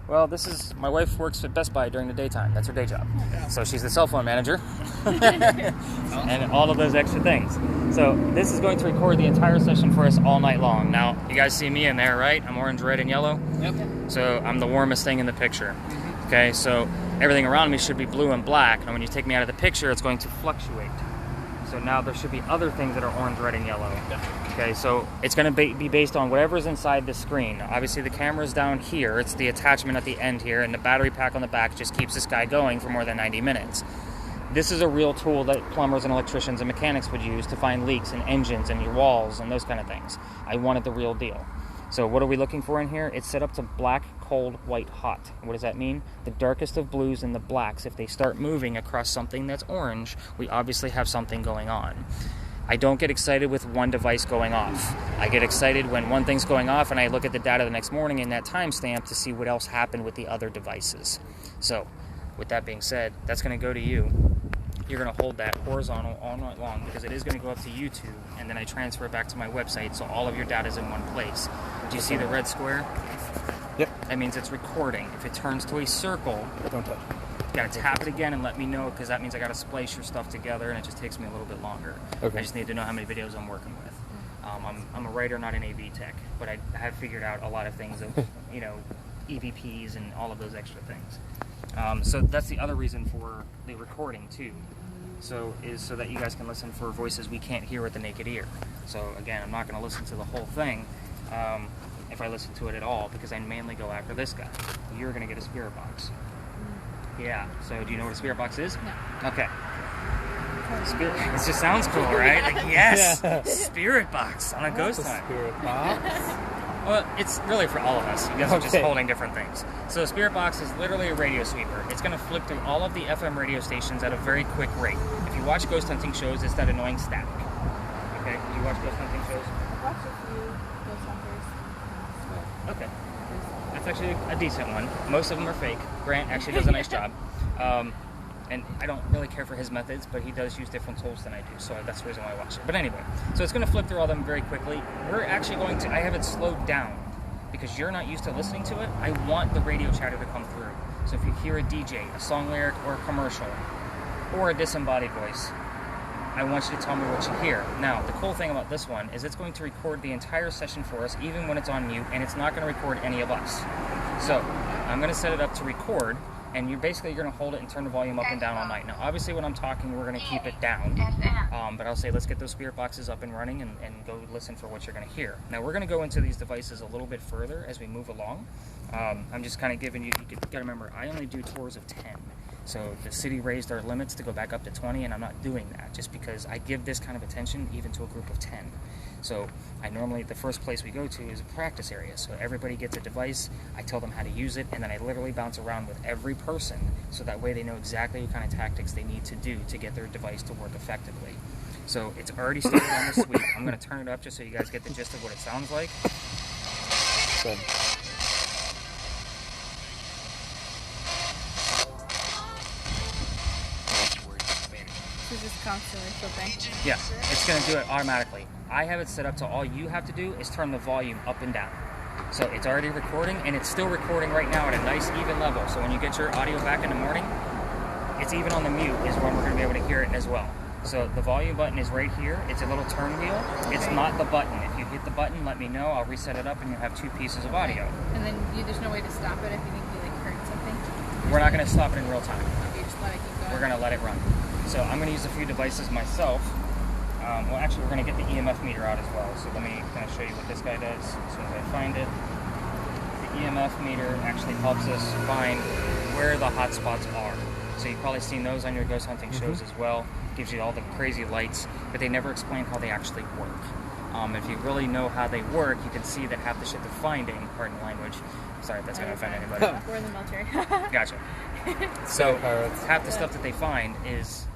Well, my wife works at Best Buy during the daytime. That's her day job. So she's the cell phone manager and all of those extra things. So this is going to record the entire session for us all night long. Now, you guys see me in there, right? I'm orange, red, and yellow. Yep. So I'm the warmest thing in the picture. Okay, so everything around me should be blue and black. And when you take me out of the picture, it's going to fluctuate. So now there should be other things that are orange, red, and yellow. Okay, so it's going to be based on whatever's inside the screen. Obviously, the camera's down here. It's the attachment at the end here, and the battery pack on the back just keeps this guy going for more than 90 minutes. This is a real tool that plumbers and electricians and mechanics would use to find leaks in engines and your walls and those kind of things. I wanted the real deal. So what are we looking for in here? It's set up to black, cold, white, hot. What does that mean? The darkest of blues and the blacks, if they start moving across something that's orange, we obviously have something going on. I don't get excited with one device going off. I get excited when one thing's going off and I look at the data the next morning in that timestamp to see what else happened with the other devices. So, with that being said, that's going to go to you. You're going to hold that horizontal all night long because it is going to go up to YouTube, and then I transfer it back to my website so all of your data is in one place. Do you see the red square? Yep. That means it's recording. If it turns to a circle, Don't touch. you gotta tap it again and let me know, because that means I gotta splice your stuff together and it just takes me a little bit longer. Okay. I just need to know how many videos I'm working with. I'm a writer, not an AV tech, but I have figured out a lot of things of, EVPs and all of those extra things. So that's the other reason for the recording too. So that you guys can listen for voices we can't hear with the naked ear. So again, I'm not gonna listen to the whole thing if I listen to it at all, because I mainly go after this guy. You're gonna get a spirit box. Yeah, so do you know what a spirit box is? No. Okay. Spirit, it just sounds cool, right? Like, yes, Yeah. Spirit box on a ghost hunt. Spirit box. Well, it's really for all of us. You guys are just Okay. holding different things. So a spirit box is literally a radio sweeper. It's going to flip through all of the FM radio stations at a very quick rate. If you watch ghost hunting shows, it's that annoying static. Okay, do you watch ghost hunting shows? I've watched a few Ghost Hunters. Okay. That's actually a decent one. Most of them are fake. Grant actually does a nice job. And I don't really care for his methods, but he does use different tools than I do, so that's the reason why I watch it. But anyway, so it's going to flip through all of them very quickly. We're actually going to, I have it slowed down, because you're not used to listening to it. I want the radio chatter to come through. So if you hear a DJ, a song lyric, or a commercial, or a disembodied voice, I want you to tell me what you hear. Now, the cool thing about this one is it's going to record the entire session for us, even when it's on mute, and it's not going to record any of us. So, I'm going to set it up to record, and you're going to hold it and turn the volume up and down all night. Now, obviously, when I'm talking, we're going to keep it down, but I'll say, let's get those spirit boxes up and running and go listen for what you're going to hear. Now, we're going to go into these devices a little bit further as we move along. I'm just kind of giving you got to remember, I only do tours of 10. So the city raised our limits to go back up to 20, and I'm not doing that just because I give this kind of attention even to a group of 10. So the first place we go to is a practice area. So everybody gets a device, I tell them how to use it, and then I literally bounce around with every person so that way they know exactly what kind of tactics they need to do to get their device to work effectively. So it's already started on the sweep. I'm going to turn it up just so you guys get the gist of what it sounds like. Good. This is just constantly flipping. Yeah, it's going to do it automatically. I have it set up to all you have to do is turn the volume up and down. So it's already recording, and it's still recording right now at a nice even level. So when you get your audio back in the morning, it's even on the mute is when we're going to be able to hear it as well. So the volume button is right here. It's a little turn wheel. It's not the button. If you hit the button, let me know. I'll reset it up, and you'll have two pieces of audio. And then there's no way to stop it if you think you heard something? We're not going to stop it in real time. Okay, just let it keep going. We're going to let it run. So I'm going to use a few devices myself. Well, actually, we're going to get the EMF meter out as well. So let me kind of show you what this guy does as soon as I find it. The EMF meter actually helps us find where the hot spots are. So you've probably seen those on your ghost hunting shows as well. Gives you all the crazy lights, but they never explain how they actually work. If you really know how they work, you can see that half the shit they're finding, pardon the language, sorry if that's going to offend anybody. We're in the military. Gotcha. So half the stuff that they find is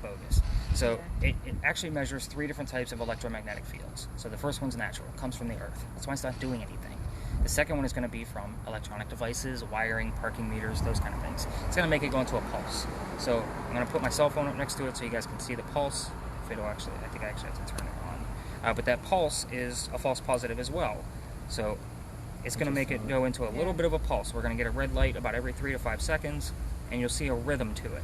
bogus. So it actually measures 3 different types of electromagnetic fields. So the first one's natural, comes from the earth. That's why it's not doing anything. The second one is going to be from electronic devices, wiring, parking meters, those kind of things. It's going to make it go into a pulse. So I'm going to put my cell phone up next to it so you guys can see the pulse. If it'll actually, I think I actually have to turn it on. But that pulse is a false positive as well. So it's going to make it go into a little bit of a pulse. We're going to get a red light about every 3 to 5 seconds, and you'll see a rhythm to it.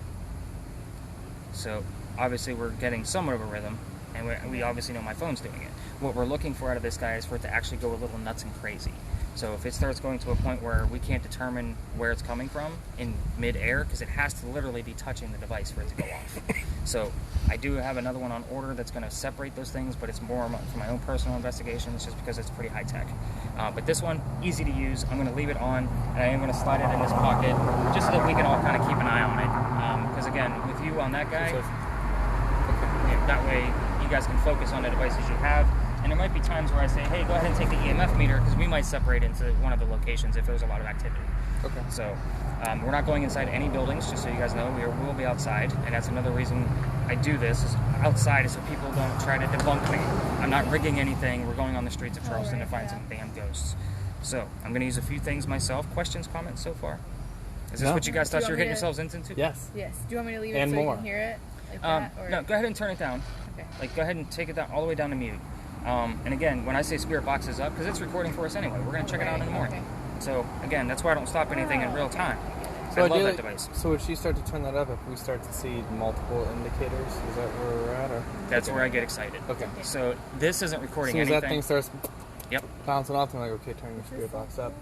So obviously we're getting somewhat of a rhythm, and we obviously know my phone's doing it. What we're looking for out of this guy is for it to actually go a little nuts and crazy. So if it starts going to a point where we can't determine where it's coming from in mid-air, because it has to literally be touching the device for it to go off. So I do have another one on order that's going to separate those things, but it's more for my own personal investigations just because it's pretty high-tech. But this one, easy to use. I'm going to leave it on, and I am going to slide it in this pocket just so that we can all kind of keep an eye on it. Because again, with you on that guy, that way you guys can focus on the devices you have. And there might be times where I say, hey, go ahead and take the EMF meter, because we might separate into one of the locations if there's a lot of activity. Okay. So we're not going inside any buildings, just so you guys know. We will be outside, and that's another reason I do this, is outside, is so people don't try to debunk me. I'm not rigging anything. We're going on the streets of Charleston to find some damn ghosts. So I'm going to use a few things myself. Questions, comments so far? Is this what you guys thought you were getting yourselves into? Yes. Yes. Do you want me to leave it And so more. you can hear it? Like that, or? No, go ahead and turn it down. Okay. Like, go ahead and take it down all the way down to mute. And again, when I say Spirit Box is up, because it's recording for us anyway, we're going to check it out in the morning. Okay. So again, that's why I don't stop anything in real time. So I love that device. So if you start to turn that up, if we start to see multiple indicators, is that where we're at? Or? That's where I get excited. Okay. So this isn't As recording soon as anything. that thing starts Yep. bouncing off, I'm like, okay, turn your Spirit Box up.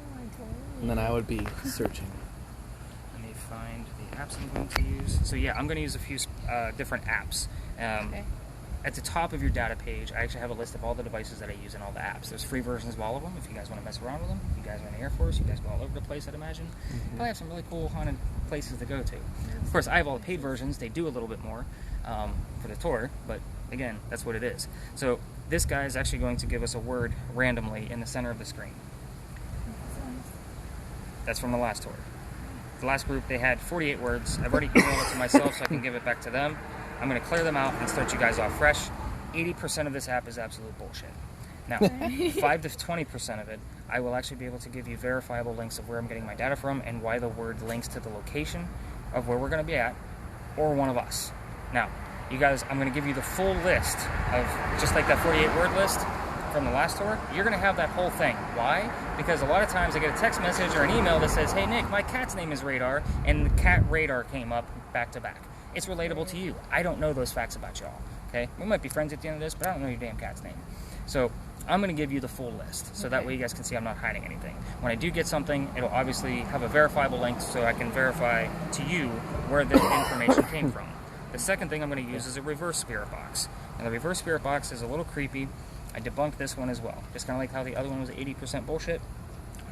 And then I would be searching. Let me find the apps I'm going to use. So yeah, I'm going to use a few different apps. Okay. At the top of your data page, I actually have a list of all the devices that I use and all the apps. There's free versions of all of them if you guys want to mess around with them. You guys are in the Air Force, you guys go all over the place, I'd imagine. Probably have some really cool haunted places to go to. Of course, I have all the paid versions. They do a little bit more for the tour, but again, that's what it is. So this guy is actually going to give us a word randomly in the center of the screen. That's from the last tour. The last group, they had 48 words. I've already emailed it to myself so I can give it back to them. I'm going to clear them out and start you guys off fresh. 80% of this app is absolute bullshit. Now, 5 to 20% of it, I will actually be able to give you verifiable links of where I'm getting my data from and why the word links to the location of where we're going to be at, or one of us. Now, you guys, I'm going to give you the full list of, just like that 48-word list from the last tour, you're going to have that whole thing. Why? Because a lot of times I get a text message or an email that says, hey, Nick, my cat's name is Radar, and the cat Radar came up back to back. It's relatable to you. I don't know those facts about y'all, okay? We might be friends at the end of this, but I don't know your damn cat's name. So I'm going to give you the full list, so that way you guys can see I'm not hiding anything. When I do get something, it'll obviously have a verifiable link so I can verify to you where the information came from. The second thing I'm going to use is a reverse Spirit Box. And the reverse Spirit Box is a little creepy. I debunked this one as well. Just kind of like how the other one was 80% bullshit.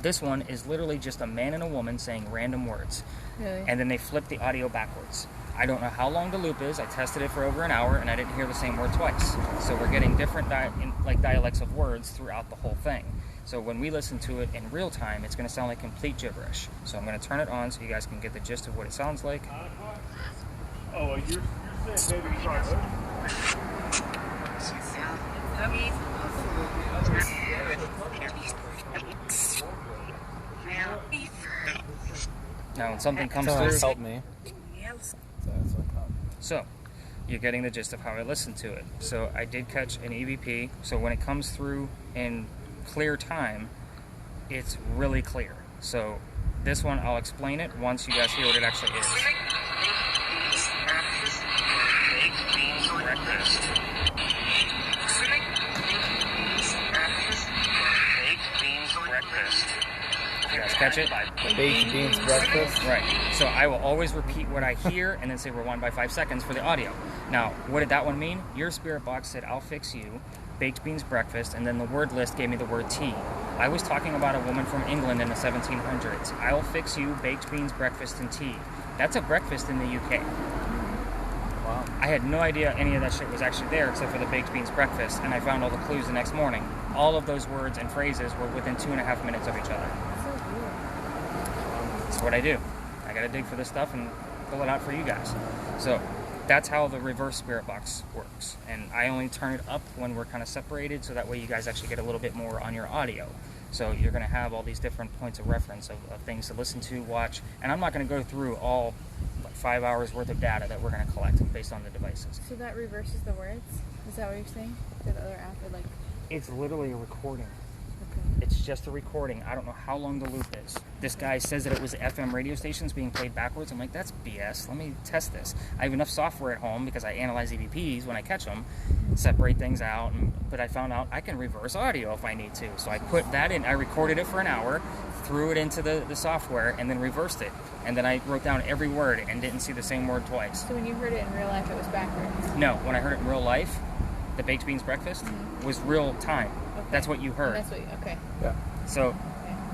This one is literally just a man and a woman saying random words. Really? And then they flip the audio backwards. I don't know how long the loop is. I tested it for over an hour, and I didn't hear the same word twice. So we're getting different dialects of words throughout the whole thing. So when we listen to it in real time, it's going to sound like complete gibberish. So I'm going to turn it on so you guys can get the gist of what it sounds like. Oh, you're saying maybe try this? Now when something comes Someone through, help me. So that's what I so you're getting the gist of how I listen to it. So I did catch an EVP, so when it comes through in clear time, it's really clear. So this one, I'll explain it once you guys hear what it actually is. You guys catch it? Baked beans breakfast. Right. So I will always repeat what I hear and then say rewind by 5 seconds for the audio. Now, what did that one mean? Your Spirit Box said, I'll fix you, baked beans breakfast, and then the word list gave me the word tea. I was talking about a woman from England in the 1700s. I'll fix you, baked beans breakfast, and tea. That's a breakfast in the UK. Wow. I had no idea any of that shit was actually there except for the baked beans breakfast, and I found all the clues the next morning. All of those words and phrases were within 2.5 minutes of each other. So cool. That's what I do. I gotta dig for this stuff and pull it out for you guys. So that's how the reverse Spirit Box works. And I only turn it up when we're kind of separated, so that way you guys actually get a little bit more on your audio. So you're gonna have all these different points of reference of things to listen to, watch, and I'm not gonna go through all 5 hours worth of data that we're gonna collect based on the devices. So that reverses the words? Is that what you're saying? The other app would like... It's literally a recording. Okay. it's just a recording. I don't know how long the loop is. This guy says that it was FM radio stations being played backwards. I'm like, that's BS. Let me test this. I have enough software at home because I analyze EVPs when I catch them, separate things out, but I found out I can reverse audio if I need to. So I put that in. I recorded it for an hour, threw it into the software, and then reversed it. And then I wrote down every word and didn't see the same word twice. So when you heard it in real life, it was backwards? No, when I heard it in real life, the baked beans breakfast was real time. Okay. That's what you heard. That's what okay. Yeah. So Okay.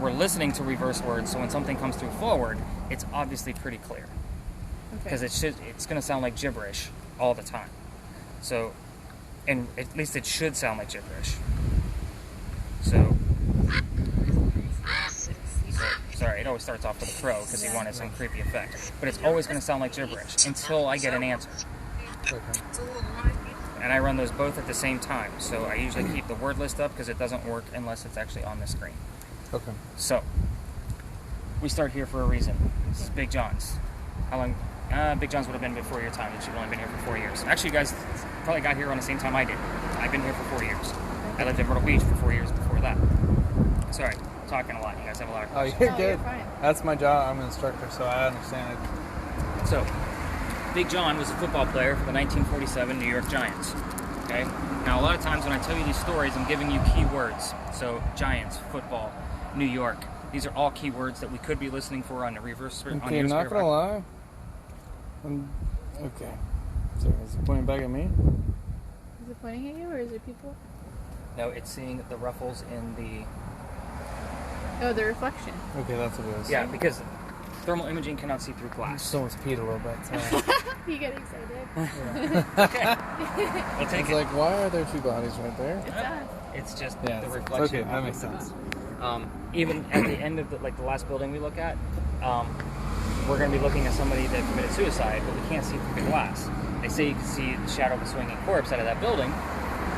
we're listening to reverse words, so when something comes through forward, it's obviously pretty clear. Because it's going to sound like gibberish all the time. So, and at least it should sound like gibberish. So, sorry, it always starts off with a pro because he wanted some creepy effect. But it's always going to sound like gibberish until I get an answer. Okay. And I run those both at the same time. So I usually keep the word list up because it doesn't work unless it's actually on the screen. Okay. So, we start here for a reason. This is Big John's. How long? Big John's would have been before your time. You've only been here for 4 years. Actually, you guys probably got here around the same time I did. I've been here for 4 years. I lived in Myrtle Beach for 4 years before that. Sorry, talking a lot. You guys have a lot of Oh, questions. you're No, good. you're fine. That's my job. I'm an instructor, so I understand it. So, Big John was a football player for the 1947 New York Giants. Okay? Now, a lot of times when I tell you these stories, I'm giving you key words. So, Giants, football, New York. These are all key words that we could be listening for on the reverse. On Okay, your not square gonna lie. Okay. So is it pointing back at me? Is it pointing at you or is it people? No, it's seeing the ruffles in the... Oh, the reflection. Okay, that's what it is. Yeah, because thermal imaging cannot see through glass. Someone's peed a little bit. So. You get excited. We'll take It's it. like, why are there two bodies right there? It's us. It's just Yeah. the it's- reflection. Okay, that makes sense. Even at the end of the last building we look at, we're going to be looking at somebody that committed suicide, but we can't see through the glass. They say you can see the shadow of a swinging corpse out of that building,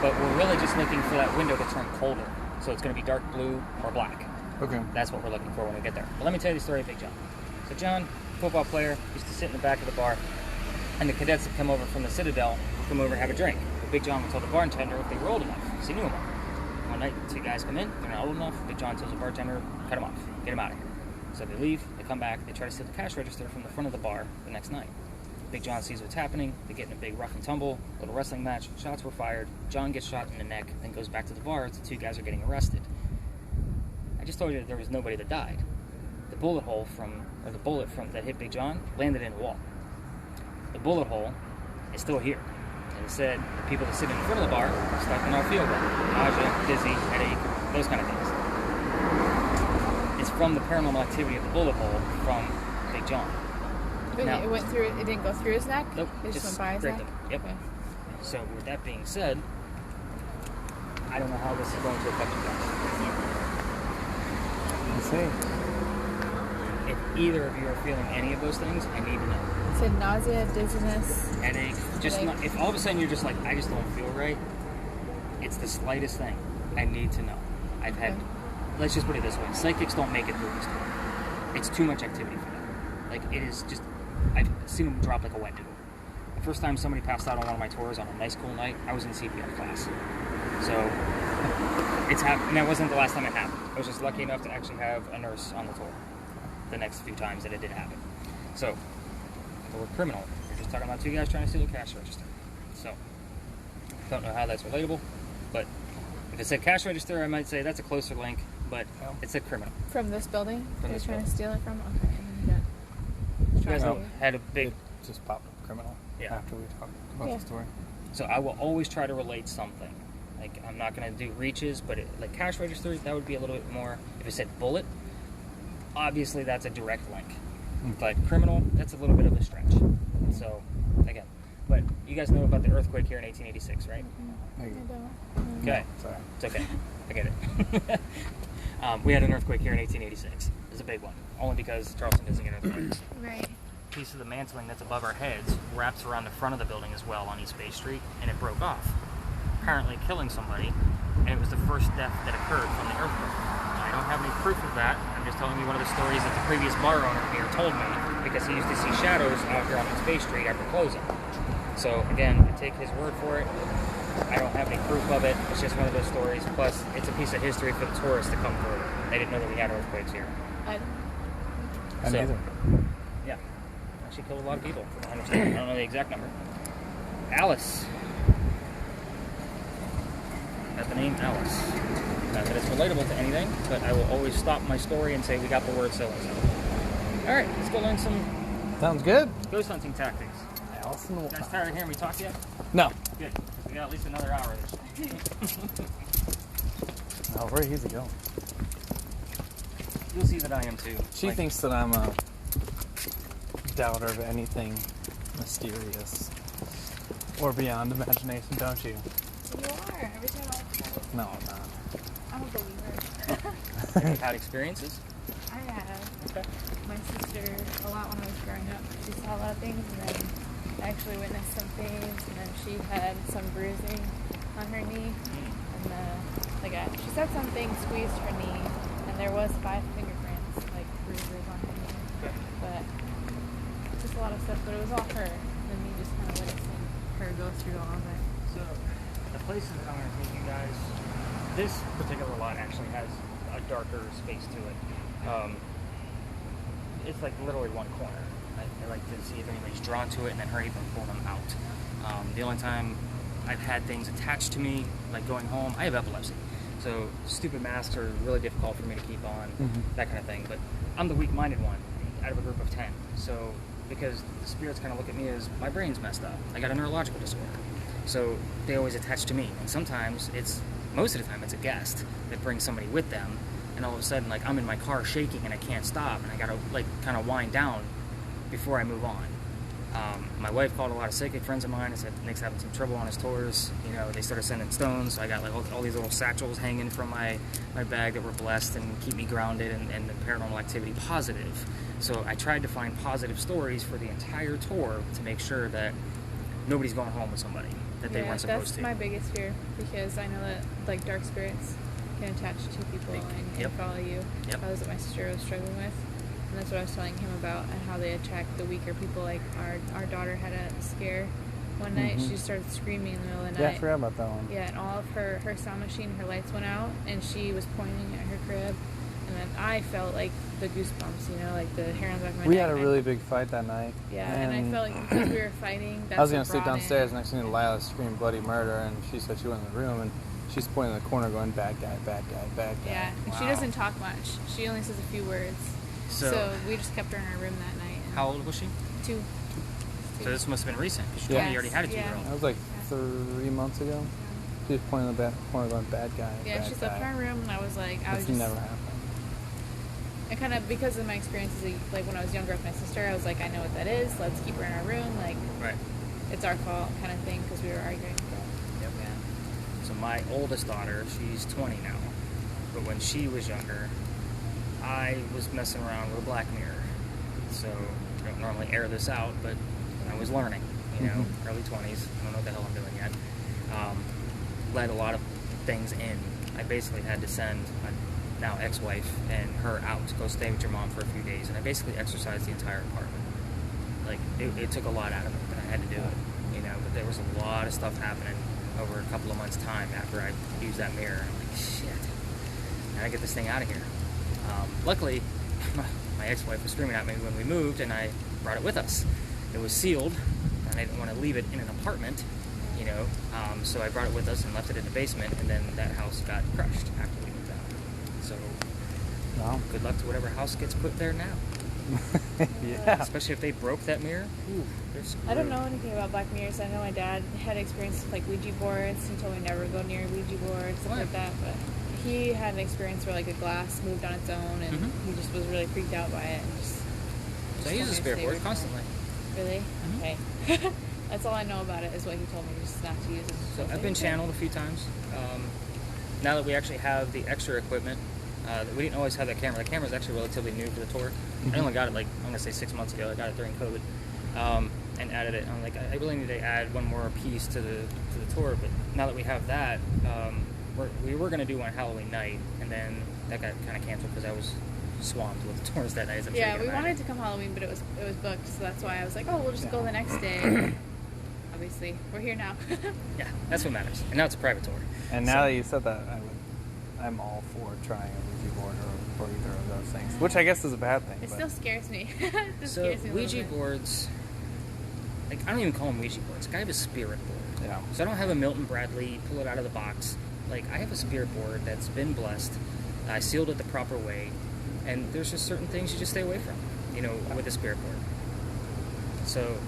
but we're really just looking for that window to turn colder. So it's going to be dark blue or black. Okay. That's what we're looking for when we get there. But let me tell you the story of Big John. So John, football player, used to sit in the back of the bar, and the cadets that come over from the Citadel would come over and have a drink. But Big John would tell the bartender if they were old enough, because he knew them all. One night, two guys come in, they're not old enough. Big John tells the bartender, cut them off, get them out of here. So they leave, they come back, they try to steal the cash register from the front of the bar the next night. Big John sees what's happening, they get in a big rough and tumble, little wrestling match, shots were fired, John gets shot in the neck, then goes back to the bar as the two guys are getting arrested. I just told you that there was nobody that died. The bullet that hit Big John landed in the wall. The bullet hole is still here. And it said the people that sit in front of the bar stuck in our field nausea, dizzy, headache, those kind of things. It's from the paranormal activity of the bullet hole from Big John. But Now- it went through. It didn't go through his neck. Nope, It just just went by his grazed neck. him. Yep. Okay. So with that being said, I don't know how this is going to affect you guys. Let's see. If either of you are feeling any of those things, I need to know. It said nausea, dizziness. Headache, just Headache. not, if all of a sudden you're just like, I just don't feel right, it's the slightest thing. I need to know. I've had, Okay. let's just put it this way, psychics don't make it through this tour. It's too much activity for them. Like, it is just, I've seen them drop like a wet noodle. The first time somebody passed out on one of my tours on a nice cool night, I was in CPR class. So, it's happened, and that wasn't the last time it happened. I was just lucky enough to actually have a nurse on the tour the next few times that it did happen. So, the word criminal, we're just talking about two guys trying to steal a cash register. So, don't know how that's relatable, but if it said cash register, I might say that's a closer link, but it said criminal. From this building? From They're this trying building. to steal it from? Okay. And then You guys Trying know, to- had a big, It just popped up criminal Yeah. after we talked about Yeah. the story. so I will always try to relate something. Like, I'm not going to do reaches, but like cash register, that would be a little bit more. If it said bullet, obviously that's a direct link. But criminal, that's a little bit of a stretch. So, again, but you guys know about the earthquake here in 1886, right? I Like, don't. Okay. sorry. It's okay. I get it. We had an earthquake here in 1886. It's a big one, only because Charleston doesn't get earthquakes. Right. A piece of the mantling that's above our heads wraps around the front of the building as well on East Bay Street, and it broke off, apparently killing somebody, and it was the first death that occurred from the earthquake. I don't have any proof of that. I'm just telling you one of the stories that the previous bar owner here told me, because he used to see shadows out here on East Bay Street after closing. So again, I take his word for it. I don't have any proof of it. It's just one of those stories. Plus, it's a piece of history for the tourists to come through. They didn't know that we had earthquakes here. I So- neither. Yeah. Actually killed a lot of people, from what I understand. I don't know the exact number. Alice. Got the name Alice. Not that it's relatable to anything, but I will always stop my story and say we got the word so-and-so. Alright, let's go learn some Sounds good. ghost hunting tactics. Alice in the You guys tired of hearing me talk yet? No. Good. We got at least another hour of this. No, where easy going. You'll see that I am too. She Like, thinks that I'm a doubter of anything mysterious or beyond imagination, don't you? You are. Every time I No, I'm not. I'm a believer. you've had experiences? I have. Okay. My sister, a lot when I was growing up, she saw a lot of things, and then I actually witnessed some things, and then she had some bruising on her knee, and she said something squeezed her knee, and there was 5 fingerprints, like bruises on her knee, Okay. but just a lot of stuff, but it was all her, and me just kind of witnessing her go through all of it. So, the places that I'm going to take you guys, this particular lot actually has a darker space to it. It's like literally one corner. I like to see if anybody's drawn to it and then hurry up and pull them out. The only time I've had things attached to me, like going home, I have epilepsy. So stupid masks are really difficult for me to keep on, that kind of thing. But I'm the weak-minded one out of a group of 10. So because the spirits kind of look at me as my brain's messed up. I got a neurological disorder. So they always attach to me. And sometimes most of the time it's a guest that brings somebody with them. And all of a sudden, like, I'm in my car shaking and I can't stop. And I got to, like, kind of wind down before I move on. My wife called a lot of psychic friends of mine and said Nick's having some trouble on his tours. You know, they started sending stones. So I got like all these little satchels hanging from my bag that were blessed and keep me grounded and the paranormal activity positive. So I tried to find positive stories for the entire tour to make sure that nobody's going home with somebody that they weren't supposed to. That's my biggest fear, because I know that like dark spirits can attach to people and can Yep. follow you. Yep. That was what my sister was struggling with. And that's what I was telling him about, and how they attract the weaker people. Like our daughter had a scare one night. She started screaming in the middle of the Yeah, night. I forgot about that one. Yeah, and all of her sound machine, her lights went out, and she was pointing at her crib. And then I felt like the goosebumps, you know, like the hair on the back of my We neck. had a and I- really big fight that night. Yeah, and I felt like because we were fighting, that's I was what gonna sit brought in- downstairs. Next thing, Lila screamed bloody murder, and she said she went in the room and she's pointing in the corner, going bad guy, bad guy, bad guy. Yeah, and she Wow. doesn't talk much. She only says a few words. So we just kept her in her room that night. And How old was she? 2. So this must have been recent, because she Yeah. told me you already had a Yeah. 2-year-old. That was like 3 months ago. She was pointing in the corner, going bad guy, Yeah, bad she guy. slept in her room, and I was like, That's never happened. I kind of, because of my experiences, like when I was younger with my sister, I was like, I know what that is. Let's keep her in our room. Like, Right. it's our fault, kind of thing, because we were arguing. Yep. Yeah. So my oldest daughter, she's 20 now, but when she was younger, I was messing around with a Black Mirror. So I don't normally air this out, but I was learning, you know, early 20s. I don't know what the hell I'm doing yet. Let a lot of things in. I basically had to send my now ex-wife and her out to go stay with your mom for a few days, and I basically exorcised the entire apartment. Like, it took a lot out of it, but I had to do it, you know. But there was a lot of stuff happening over a couple of months' time after I used that mirror. I'm like, shit, I gotta get this thing out of here. Luckily, my ex-wife was screaming at me when we moved, and I brought it with us. It was sealed, and I didn't want to leave it in an apartment, you know. So I brought it with us and left it in the basement, and then that house got crushed after we moved out. So Wow. good luck to whatever house gets put there now. Yeah. Especially if they broke that mirror. Ooh, they're screwed. I don't know anything about black mirrors. I know my dad had experience with like Ouija boards. He told me never go near Ouija boards, stuff Why? like that. But he had an experience where like a glass moved on its own, and he just was really freaked out by it. And just So I use a spirit board constantly. Really? Okay. That's all I know about it, is what he told me, just not to use it. So I've been channeled a few times. Now that we actually have the extra equipment, we didn't always have that camera. The camera is actually relatively new for the tour. I only got it, like, I'm going to say 6 months ago. I got it during COVID, and added it. I'm like, I really need to add one more piece to the tour. But now that we have that, we were going to do one Halloween night, and then that got kind of canceled because I was swamped with tours that night. As I'm sure you Yeah, can we imagine. wanted to come Halloween, but it was booked, so that's why I was like, oh, we'll just go the next day. obviously, we're here now. Yeah, that's what matters. And now it's a private tour. And now that you said that, I'm all for trying a Ouija board or either of those things, which I guess is a bad thing. It but still scares me. It So scares me a little Ouija bit. boards, like I don't even call them Ouija boards. Like, I have a spirit board. yeah. So I don't have a Milton Bradley, pull it out of the box. Like, I have a spirit board that's been blessed. I sealed it the proper way. And there's just certain things you just stay away from, you know, with a spirit board. So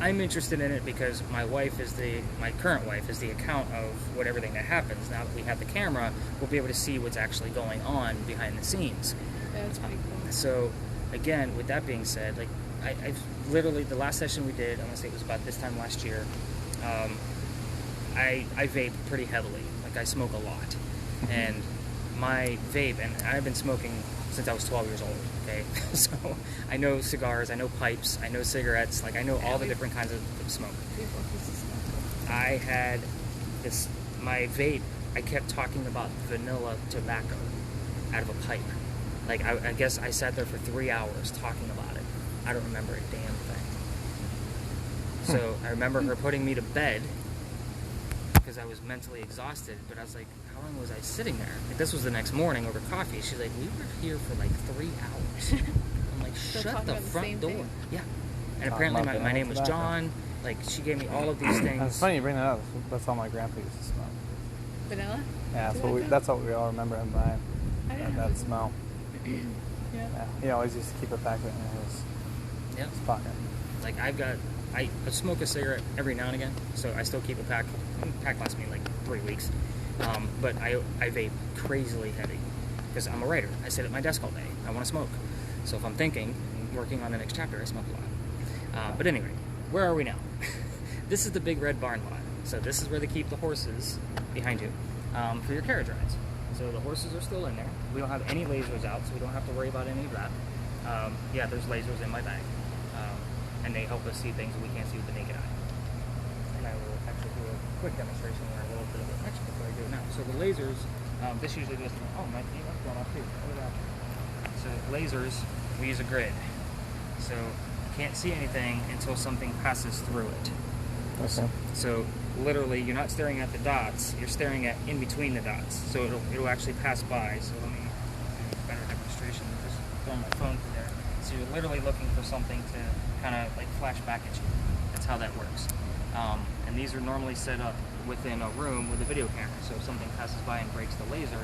I'm interested in it because my current wife is the account of everything that happens. Now that we have the camera, we'll be able to see what's actually going on behind the scenes. Yeah, that's pretty cool. So, again, with that being said, like I've literally, the last session we did, I'm gonna say it was about this time last year. I vape pretty heavily. Like, I smoke a lot, and my vape, and I've been smoking since I was 12 years old. Okay, so I know cigars, I know pipes, I know cigarettes. Like, I know all the different kinds of smoke. People piece of smoke. I had my vape. I kept talking about vanilla tobacco out of a pipe. Like, I guess I sat there for 3 hours talking about it. I don't remember a damn thing. So I remember her putting me to bed because I was mentally exhausted. But I was like, how long was I sitting there? Like, this was the next morning over coffee. She's like, we were here for like 3 hours. I'm like, Still shut talking the about the front same door. thing? Yeah. And Talking apparently about my name was tobacco. John. Like, she gave me all of these things. It's funny you bring that up. That's all my grandpa used to smoke. Vanilla? Yeah, Tobacco? that's what we all remember him by. I didn't know. That smell. Yeah. Yeah, he always used to keep a packet in his Yeah. pocket. Like, I smoke a cigarette every now and again, so I still keep a pack. Pack lasts me like 3 weeks. But I vape crazily heavy because I'm a writer. I sit at my desk all day. I want to smoke. So if I'm thinking, working on the next chapter, I smoke a lot. But anyway, where are we now? This is the big red barn lot. So this is where they keep the horses behind you for your carriage rides. So the horses are still in there. We don't have any lasers out, so we don't have to worry about any of that. Yeah, there's lasers in my bag. And they help us see things we can't see with the naked eye. And I will actually do a quick demonstration where a little bit of it actually before I do it now. So the lasers, this usually goes to, oh, my feet are going off too. Look at that. So lasers, we use a grid. So you can't see anything until something passes through it. Okay. So literally, you're not staring at the dots, you're staring at in between the dots. So it'll actually pass by. So let me do a better demonstration. Just throw my phone through there. So you're literally looking for something to kind of like flash back at you. That's how that works. And these are normally set up within a room with a video camera. So if something passes by and breaks the laser,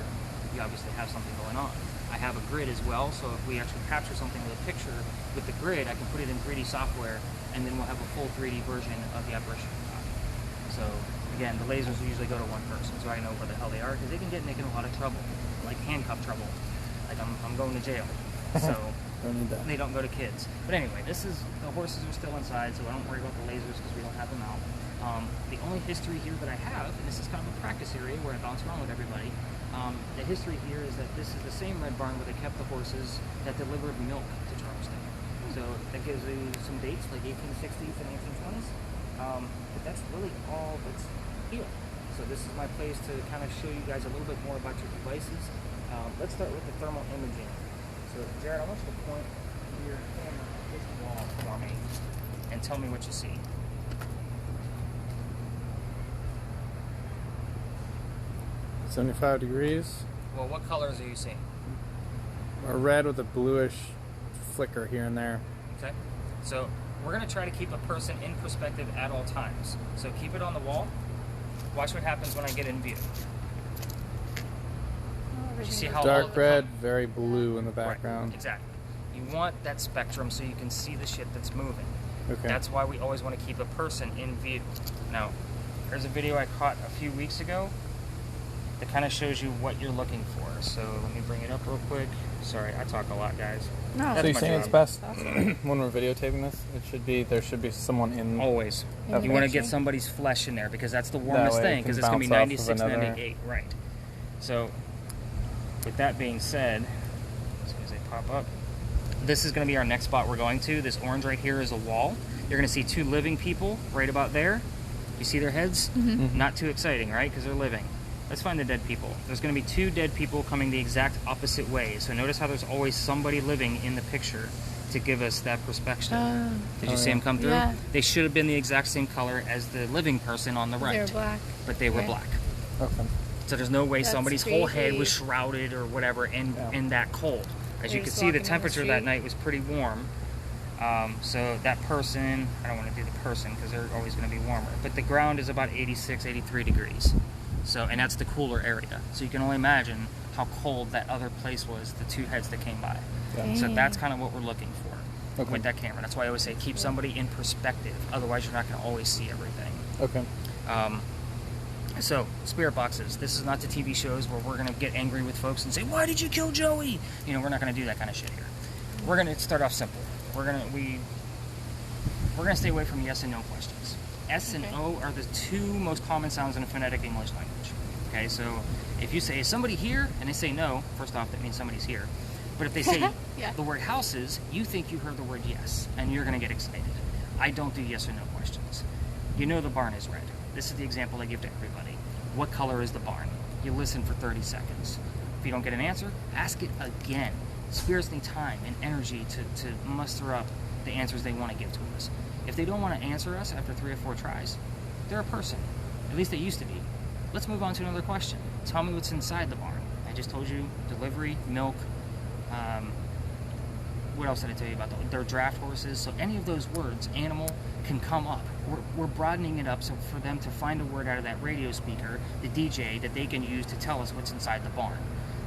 you obviously have something going on. I have a grid as well, so if we actually capture something with a picture with the grid, I can put it in 3D software, and then we'll have a full 3D version of the apparition. So again, the lasers usually go to one person, so I know where the hell they are, because they can get Nick in a lot of trouble, like handcuff trouble. Like I'm going to jail. So Don't need that. they don't go to kids. But anyway, the horses are still inside, so I don't worry about the lasers because we don't have them out. The only history here that I have, and this is kind of a practice area where I bounce around with everybody, the history here is that this is the same red barn where they kept the horses that delivered milk to Charleston. So that gives you some dates, like 1860s and 1820s. But that's really all that's here. So this is my place to kind of show you guys a little bit more about your devices. Let's start with the thermal imaging. So Jared, I want you to point your camera at this wall for me and tell me what you see. 75 degrees. Well, what colors are you seeing? A red with a bluish flicker here and there. Okay. So we're going to try to keep a person in perspective at all times. So keep it on the wall. Watch what happens when I get in view. You see how all of Dark the red, very blue in the Right, background. exactly. You want that spectrum so you can see the shit that's moving. Okay. That's why we always want to keep a person in view. Now, there's a video I caught a few weeks ago that kind of shows you what you're looking for. So let me bring it up real quick. Sorry, I talk a lot, guys. No. So That's you're my saying it's job. best when we're videotaping this? There should be someone in. Always. In the You want to picture? get somebody's flesh in there because that's the warmest way it thing can because it's going to be bounce off of 96, another- 98. Right. So, with that being said, as soon as they pop up, this is going to be our next spot we're going to. This orange right here is a wall. You're going to see two living people right about there. You see their heads? Mm-hmm. Not too exciting, right? Because they're living. Let's find the dead people. There's going to be two dead people coming the exact opposite way. So notice how there's always somebody living in the picture to give us that perspective. Did you Oh, see yeah. them come through? Yeah. They should have been the exact same color as the living person on the They right, were black. but they were Okay. black. Okay. So there's no way That's somebody's whole head was crazy. shrouded or whatever Yeah. in that cold. As They you were can just see, the walking down the temperature that street. night was pretty warm. So that person, I don't want to do the person because they're always going to be warmer, but the ground is about 86, 83 degrees. So, and that's the cooler area. So you can only imagine how cold that other place was, the two heads that came by. Yeah. So Dang. that's kind of what we're looking for Okay. with that camera. That's why I always say keep somebody in perspective. Otherwise, you're not going to always see everything. Okay. So, spirit boxes. This is not the TV shows where we're going to get angry with folks and say, "Why did you kill Joey?" You know, we're not going to do that kind of shit here. We're going to start off simple. We're going to stay away from yes and no questions. S and Okay. O are the two most common sounds in a phonetic English language. Okay, so if you say, "Is somebody here?" and they say no, first off, that means somebody's here. But if they say Yeah. the word houses, you think you heard the word yes, and you're going to get excited. I don't do yes or no questions. You know the barn is red. This is the example I give to everybody. What color is the barn? You listen for 30 seconds. If you don't get an answer, ask it again. Spirits need time and energy to muster up the answers they want to give to us. If they don't want to answer us after 3 or 4 tries, they're a person. At least they used to be. Let's move on to another question. Tell me what's inside the barn. I just told you delivery, milk. What else did I tell you about? Their draft horses. So any of those words, animal, can come up. We're broadening it up so for them to find a word out of that radio speaker, the DJ, that they can use to tell us what's inside the barn.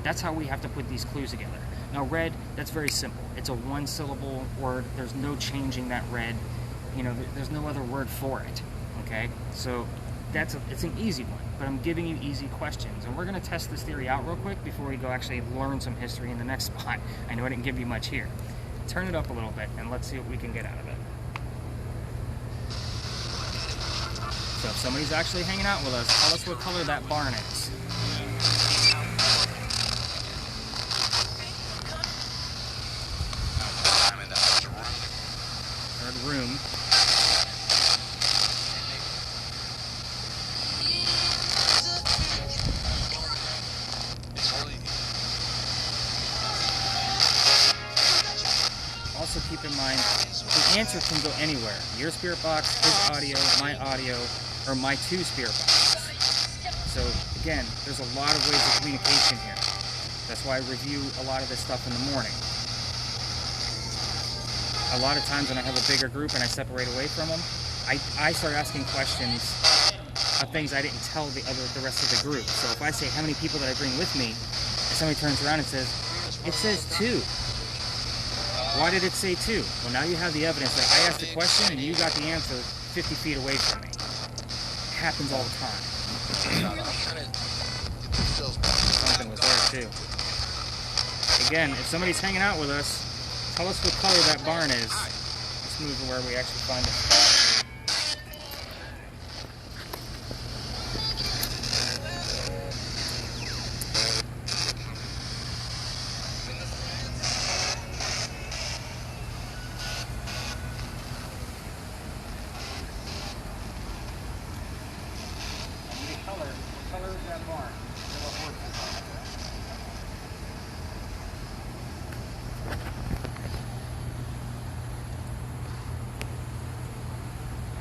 That's how we have to put these clues together. Now red, that's very simple. It's a 1-syllable word. There's no changing that red. You know, there's no other word for it. Okay? So it's an easy one, but I'm giving you easy questions. And we're going to test this theory out real quick before we go actually learn some history in the next spot. I know I didn't give you much here. Turn it up a little bit and let's see what we can get out of it. So if somebody's actually hanging out with us, tell us what color that barn is. Third room. Also keep in mind, the answer can go anywhere. Your spirit box, his audio, my audio, or my 2 spirit boxes. So again, there's a lot of ways of communication here. That's why I review a lot of this stuff in the morning. A lot of times when I have a bigger group and I separate away from them, I start asking questions of things I didn't tell the rest of the group. So if I say how many people that I bring with me, and somebody turns around and says, "It says 2. Why did it say 2? Well, now you have the evidence that I asked the question and you got the answer 50 feet away from me. It happens all the time. Something was there too. Again, if somebody's hanging out with us, tell us what color that barn is. Let's move to where we actually find it. What color is that barn?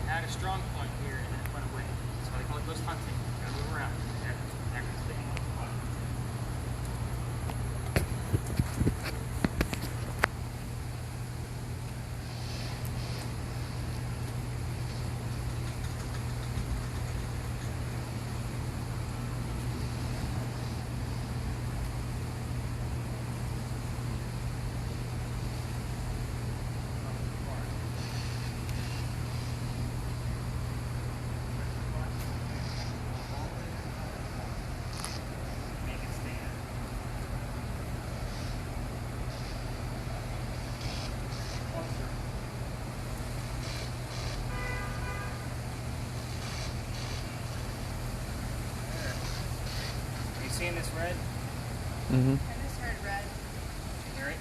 It had a strong point here and then it went away. That's why they call it ghost hunting. Gotta move around. That can stay in one spot. Make it stand. Closer. There. Are you seeing this red? Mm-hmm. I just heard red. Can you hear it?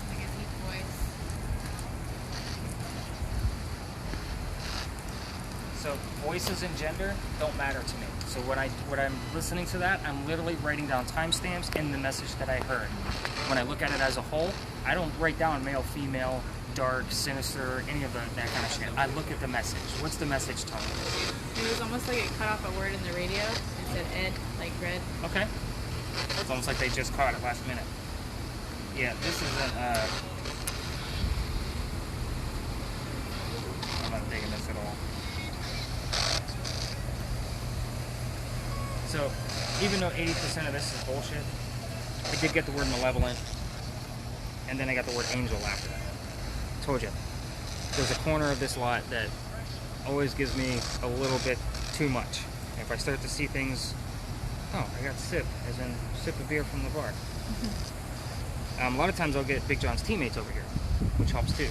Like a deep voice. So voices and gender don't matter to me. So when I'm listening to that, I'm literally writing down timestamps in the message that I heard. When I look at it as a whole, I don't write down male, female, dark, sinister, any of that kind of shit. I look at the message. What's the message telling me? It was almost like it cut off a word in the radio. It said Ed, like red. Okay. It's almost like they just caught it last minute. Yeah, this isn't, I'm not digging this at all. So, even though 80% of this is bullshit, I did get the word malevolent, and then I got the word angel after that. Told you. There's a corner of this lot that always gives me a little bit too much. If I start to see things, oh, I got sip, as in sip a beer from the bar. A lot of times I'll get Big John's teammates over here, which helps too.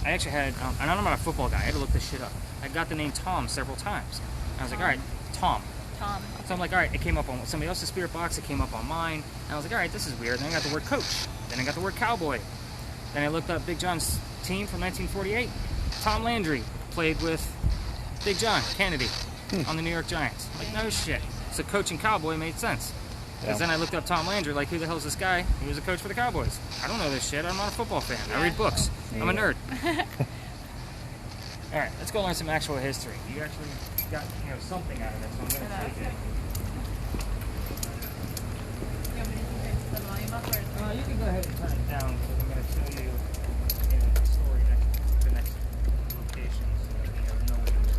I actually had, and I'm not a football guy, I had to look this shit up. I got the name Tom several times. I was like, all right, Tom. Tom. So I'm like, all right, it came up on somebody else's spirit box, it came up on mine. And I was like, all right, this is weird. Then I got the word coach. Then I got the word cowboy. Then I looked up Big John's team from 1948. Tom Landry played with Big John Kennedy on the New York Giants. Like, no shit. So coach and cowboy made sense. Because then I looked up Tom Landry, like, who the hell is this guy? He was a coach for the Cowboys. I don't know this shit. I'm not a football fan. I read books. I'm a nerd. All right, let's go learn some actual history. You actually got, something out of this, so I'm going to take it. You want me to turn the volume up or? You can go ahead and turn it down, because I'm going to show you the story next, the next location, so that you know what it is.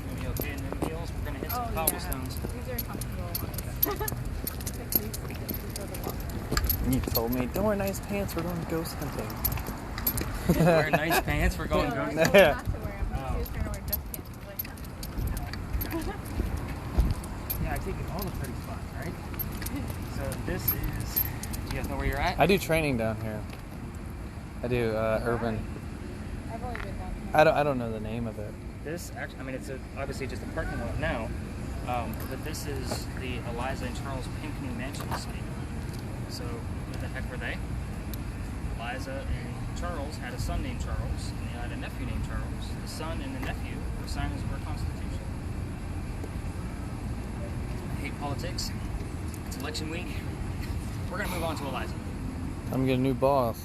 Gonna be okay in the wheels. We're gonna hit some cobblestones. These are comfortable ones. You told me, don't wear nice pants, we're going ghost hunting. Wearing nice pants. We're going No, I ghost. told her not to wear them. She was trying to wear duck pants. I was like, Yeah, I take it all the pretty fun, right? So this is. Do you guys know where you're at? I do training down here. I do urban. I've only been down here. I don't know the name of it. This actually, I mean, it's obviously just a parking lot now, but this is the Eliza and Charles Pinckney Mansion Estate. So who the heck were they? Eliza and Charles had a son named Charles, and they had a nephew named Charles. The son and the nephew were signers of our Constitution. I hate politics. It's election week. We're gonna move on to Eliza. I'm getting a new boss.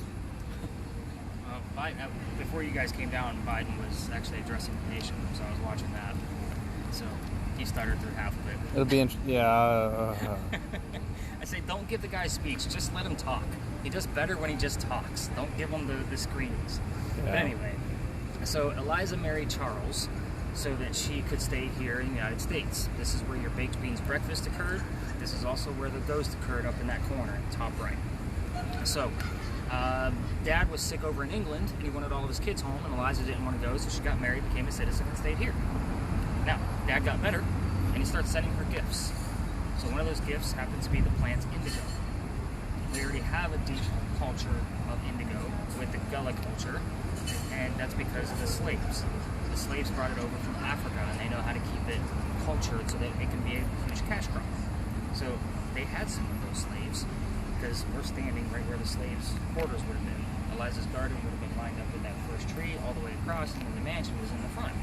Before you guys came down, Biden was actually addressing the nation, so I was watching that. So he stuttered through half of it. It'll be yeah. I say, don't give the guy a speech, just let him talk. He does better when he just talks. Don't give him the screens. Yeah. But anyway, so Eliza married Charles so that she could stay here in the United States. This is where your baked beans breakfast occurred. This is also where the ghost occurred, up in that corner, top right. So, Dad was sick over in England, and he wanted all of his kids home, and Eliza didn't want to go, so she got married, became a citizen, and stayed here. Now, Dad got better, and he started sending her gifts. So one of those gifts happens to be the plant indigo. We already have a deep culture of indigo with the Gullah culture, and that's because of the slaves. The slaves brought it over from Africa, and they know how to keep it cultured so that it can be a huge cash crop. So they had some of those slaves, because we're standing right where the slaves' quarters would have been. Eliza's garden would have been lined up with that first tree all the way across, and then the mansion was in the front.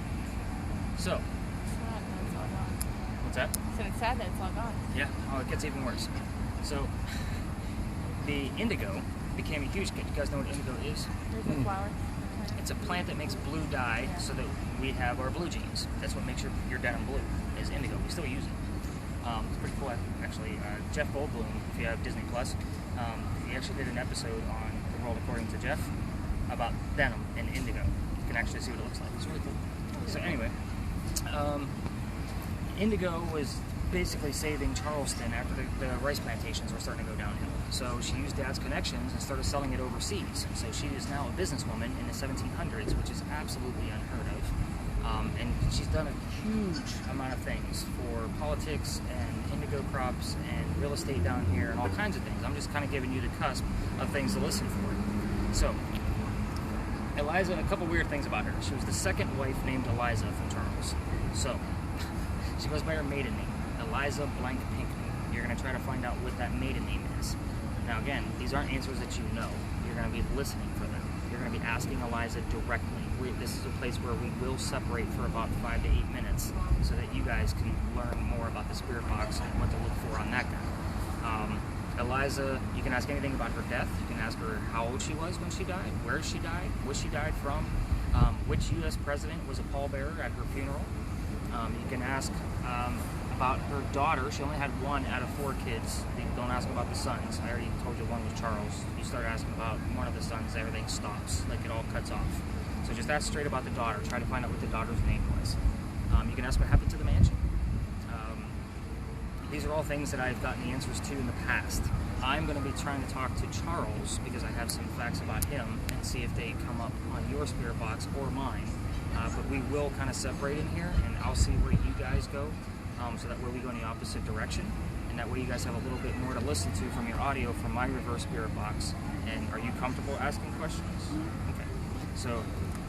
So, Sad that it's all gone. what's that? So it's sad that it's all gone. Yeah, oh, it gets even worse. So, the indigo became a huge. You guys know what indigo is? There's a flower. It's a plant that makes blue dye so that we have our blue jeans. That's what makes your denim blue, is indigo. We still use it. It's pretty cool, actually. Jeff Goldblum, if you have Disney Plus, he actually did an episode on The World According to Jeff about denim and indigo. You can actually see what it looks like. It's really cool. So anyway, indigo was basically saving Charleston after the rice plantations were starting to go downhill. So she used Dad's connections and started selling it overseas. So she is now a businesswoman in the 1700s, which is absolutely unheard of. And she's done a huge amount of things for politics and indigo crops and real estate down here and all kinds of things. I'm just kind of giving you the cusp of things to listen for. So, Eliza, a couple weird things about her. She was the second wife named Eliza from Charles. So, she goes by her maiden name, Eliza Blank Pinkney. You're going to try to find out what that maiden name is. Now again, these aren't answers that you know. You're going to be listening for them. You're going to be asking Eliza directly. This is a place where we will separate for about 5 to 8 minutes so that you guys can learn more about the spirit box and what to look for on that guy. Eliza, you can ask anything about her death. You can ask her how old she was when she died, where she died, what she died from, which U.S. president was a pallbearer at her funeral. You can ask about her daughter. She only had 1 out of 4 kids. Don't ask about the sons. I already told you 1 was Charles. You start asking about one of the sons, everything stops. Like it all cuts off. So just ask straight about the daughter. Try to find out what the daughter's name was. You can ask what happened to the mansion. These are all things that I've gotten the answers to in the past. I'm going to be trying to talk to Charles because I have some facts about him and see if they come up on your spirit box or mine. But we will kind of separate in here, and I'll see where you guys go, so that way we go in the opposite direction, and that way you guys have a little bit more to listen to from your audio from my reverse spirit box. And are you comfortable asking questions? Okay. So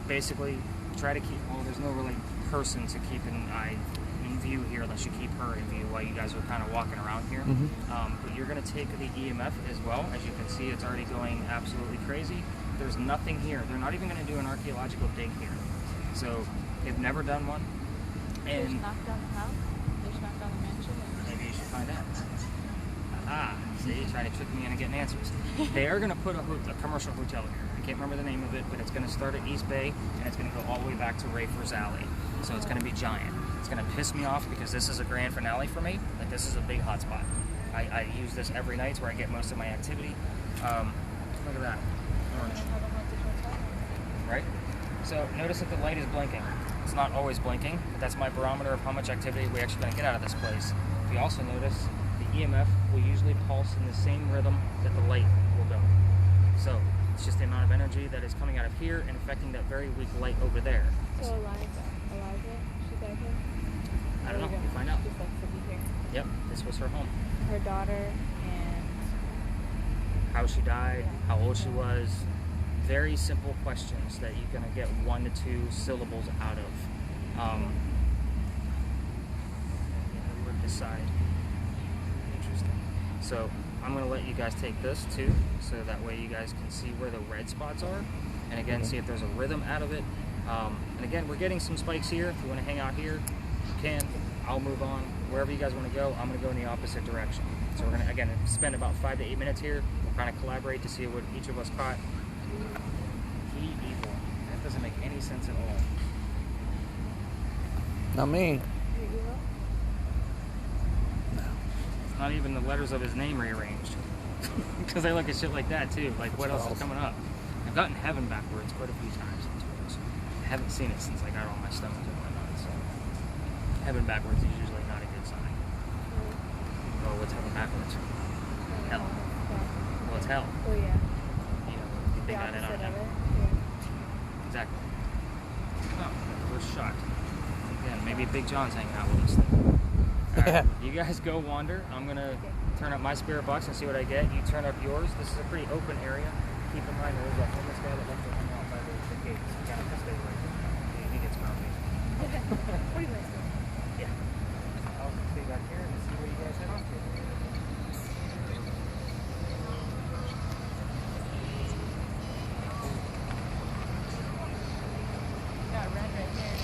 basically, try to keep, well, there's no really person to keep an eye in view here unless you keep her in view while you guys are kind of walking around here. But you're going to take the EMF as well. As you can see, it's already going absolutely crazy. There's nothing here. They're not even going to do an archaeological dig here. So they've never done one. They And just knocked down the house. They just knocked down the mansion. maybe you should find out. See, trying to trick me into getting answers. They are going to put a commercial hotel here. I can't remember the name of it, but it's going to start at East Bay, and it's going to go all the way back to Rayford's Alley. So it's going to be giant. It's going to piss me off because this is a grand finale for me. Like, this is a big hot spot. I use this every night. It's where I get most of my activity. Look at that. Orange. Right? So notice that the light is blinking. It's not always blinking, but that's my barometer of how much activity we're actually going to get out of this place. If you also notice, the EMF will usually pulse in the same rhythm that the light will go. So it's just the amount of energy that is coming out of here and affecting that very weak light over there. So Eliza, she died here? I don't know. We'll find out. Just like to be here. Yep, this was her home. Her daughter and How she died, how old she was. Very simple questions that you're going to get 1 to 2 syllables out of. Work this side. Interesting. So I'm going to let you guys take this too, so that way you guys can see where the red spots are, and again see if there's a rhythm out of it. And again, we're getting some spikes here. If you want to hang out here, you can. I'll move on. Wherever you guys want to go, I'm going to go in the opposite direction. So we're going to, again, spend about 5 to 8 minutes here. We'll kind of collaborate to see what each of us caught. Key evil. That doesn't make any sense at all. Not me. Not even the letters of his name rearranged. Because I look at shit like that too. Like, what else is coming up? I've gotten heaven backwards quite a few times in Twitch. I haven't seen it since I got all my stones and whatnot. So heaven backwards is usually not a good sign. Oh, what's heaven backwards? Hell. Well, it's hell. Oh yeah. You know, you The think that in our opposite of heaven. it. Yeah. Exactly. Oh, we're shocked. Again, maybe Big John's hanging out with us then. Alright, you guys go wander. I'm going to turn up my spirit box and see what I get. You turn up yours. This is a pretty open area. Keep in mind, there was a homeless guy that left to hang out by the gates. You kind of have to stay away from him. He gets grumpy. What do you guys do? Yeah. I'll stay back here and see what you guys have on to. Got red right here.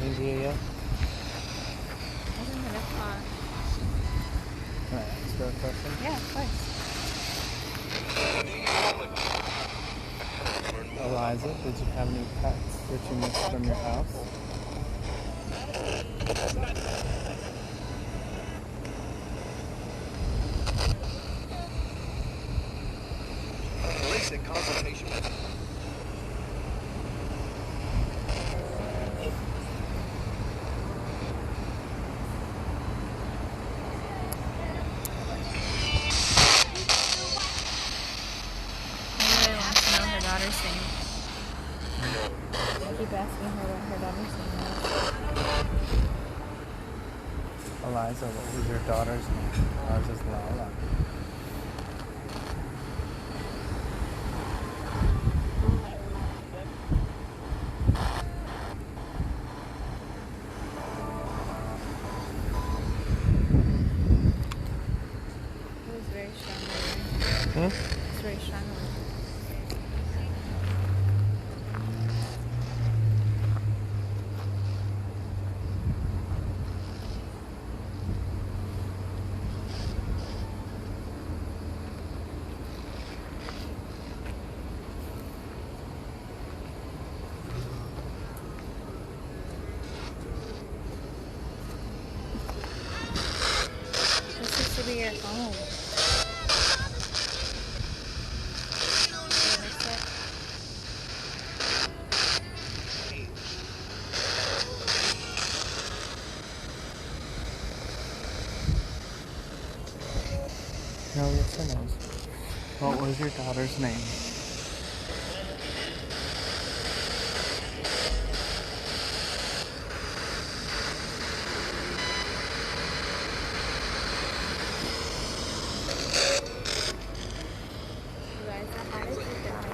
talking to you yet? Hasn't been a lot. Can I ask her a question? Yeah, of course. Eliza, did you have any pets that you missed from your house? Basic consultation. Emily wants to know her daughter's name. I keep asking her what her daughter's name is. Eliza, what was your daughter's name? Ours is Lala. It was very strong. It's very strong. This used to be your home. You miss it? No, yes or no? What was your daughter's name? Eliza, how did you die?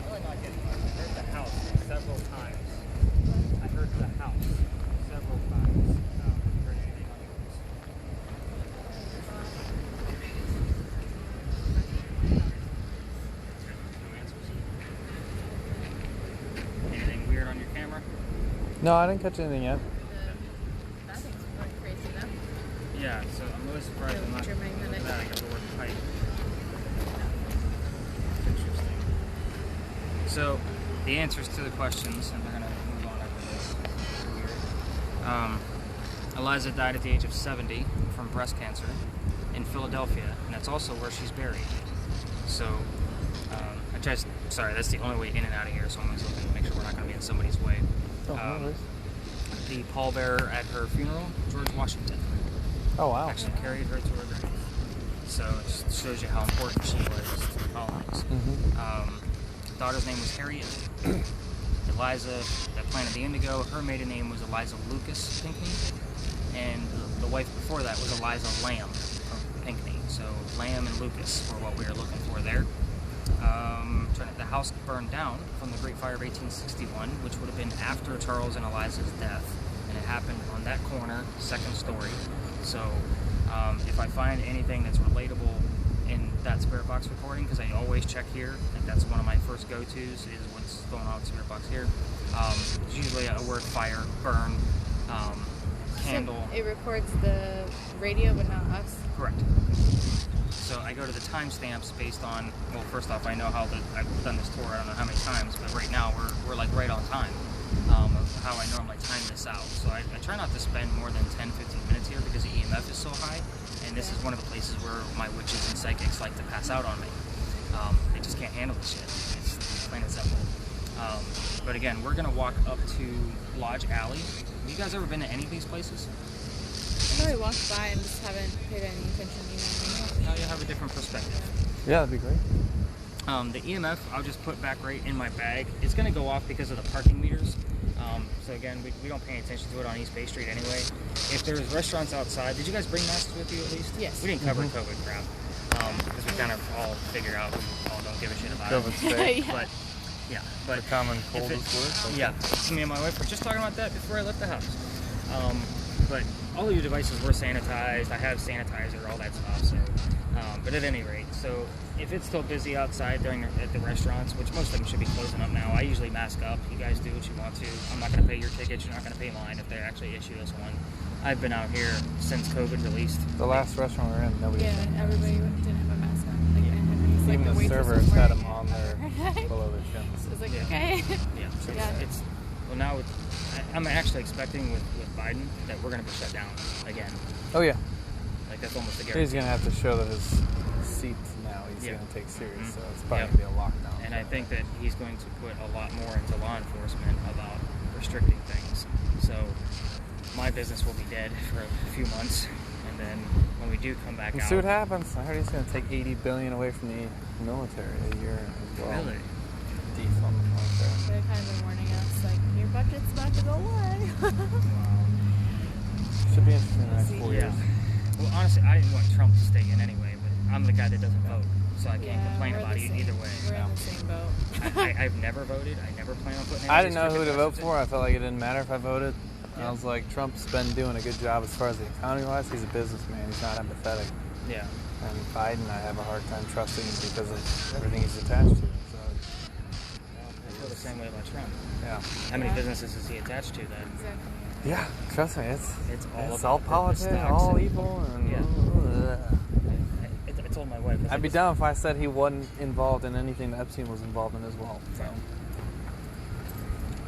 Really not getting much. I heard the house several times. I heard the house several times. Have you heard anything on yours? No answers. Anything weird on your camera? No, I didn't catch anything yet. That thing's going crazy though. Yeah, so I'm really surprised I'm not. Germagnetic. Look at that, I got the word pipe. Interesting. So, the answers to the questions, and we're gonna move on over this. Weird. Eliza died at the age of 70 from breast cancer in Philadelphia, and that's also where she's buried. So, sorry, that's the only way in and out of here, so I'm always looking to make sure we're not gonna be in somebody's way. Oh, no worries. The pallbearer at her funeral, George Washington, Oh, wow. actually carried her to her grave. So it just shows you how important she was to the colonies. The daughter's name was Harriet. Eliza, that planted the indigo, her maiden name was Eliza Lucas Pinckney. And the wife before that was Eliza Lamb Pinckney. So Lamb and Lucas were what we were looking for there. The house burned down from the Great Fire of 1861, which would have been after Charles and Eliza's death. And it happened on that corner, second story. So if I find anything that's relatable in that Spirit Box recording, because I always check here, like that's one of my first go-tos, is what's going on with Spirit Box here. It's usually a word: fire, burn, candle. It records the radio, but not us. Correct. So I go to the timestamps based on, well, first off, I know I've done this tour, I don't know how many times, but right now we're like right on time of how I normally time this out. So I try not to spend more than 10-15 minutes here because the EMF is so high, and this is one of the places where my witches and psychics like to pass out on me. They just can't handle the shit. It's plain and simple. But again, we're going to walk up to Lodge Alley. Have you guys ever been to any of these places? I know we walked by and just haven't paid any attention, you know what I mean? Now you have a different perspective. Yeah, that'd be great. The EMF, I'll just put back right in my bag. It's going to go off because of the parking meters. So again, we don't pay attention to it on East Bay Street anyway. If there's restaurants outside, did you guys bring masks with you at least? Yes. We didn't cover COVID crap. because we kind of all figure out we all don't give a shit about COVID's it. fake. Yeah. But yeah, but The common cold if it- is worse. Okay. yeah, so me and my wife were just talking about that before I left the house. But all of your devices were sanitized. I have sanitizer, all that stuff. So, but at any rate, so if it's still busy outside at the restaurants, which most of them should be closing up now, I usually mask up. You guys do what you want to. I'm not going to pay your tickets. You're not going to pay mine if they actually issue us one. I've been out here since COVID released. The last restaurant we were in, nobody. Yeah, everybody didn't have a mask on. Like, and everybody's, like, Even the waitress was servers had wearing them on it. their below their chins. It was like, Yeah. okay. Yeah, so Yeah. it's well now. I'm actually expecting with Biden that we're going to be shut down again. Oh yeah, Like that's almost a he's guarantee. gonna have to show that his seats now he's Yeah. gonna take serious. Mhm. So it's probably Yeah. gonna be a lockdown. And I think that he's going to put a lot more into law enforcement about restricting things. So my business will be dead for a few months, and then when we do come back We'll out, see what happens. I heard he's gonna take $80 billion away from the military a year as well. Really? Defund the military. They're kind of been warning us, like, your budget's about to go away. Should be interesting in the next See, 4 Yeah. years. Well, honestly, I didn't want Trump to stay in anyway, but I'm the guy that doesn't vote, so I can't Yeah, complain we're about the it same- either way. We're in the same boat. I've never voted. I never plan on putting. I didn't know who to restricted vote messages. for. I felt like it didn't matter if I voted. Yeah. I was like, Trump's been doing a good job as far as the economy wise. He's a businessman. He's not empathetic. Yeah. And Biden, I have a hard time trusting because of everything he's attached to. So, I feel the same way about Trump. yeah. How many Yeah. businesses is he attached to then? Exactly. Yeah, trust me, it's It's it's all all about the politics, stocks all and- evil, and Yeah. I told my wife. I was I'd be like, down if I said he wasn't involved in anything that Epstein was involved in as well. So, I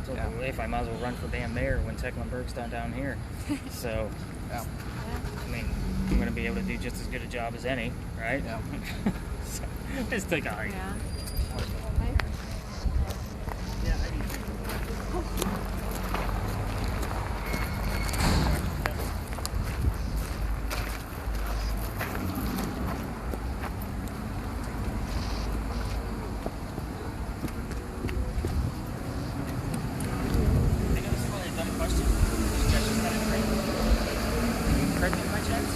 told Yeah. my wife I might as well run for damn mayor when Tecklenburg's down here. So, yeah. I mean, I'm going to be able to do just as good a job as any, right? Yeah. So, just take a hike. Yeah. Yeah, I do. I know this is probably a dumb question. You guys just had it pregnant. Are you pregnant by chance?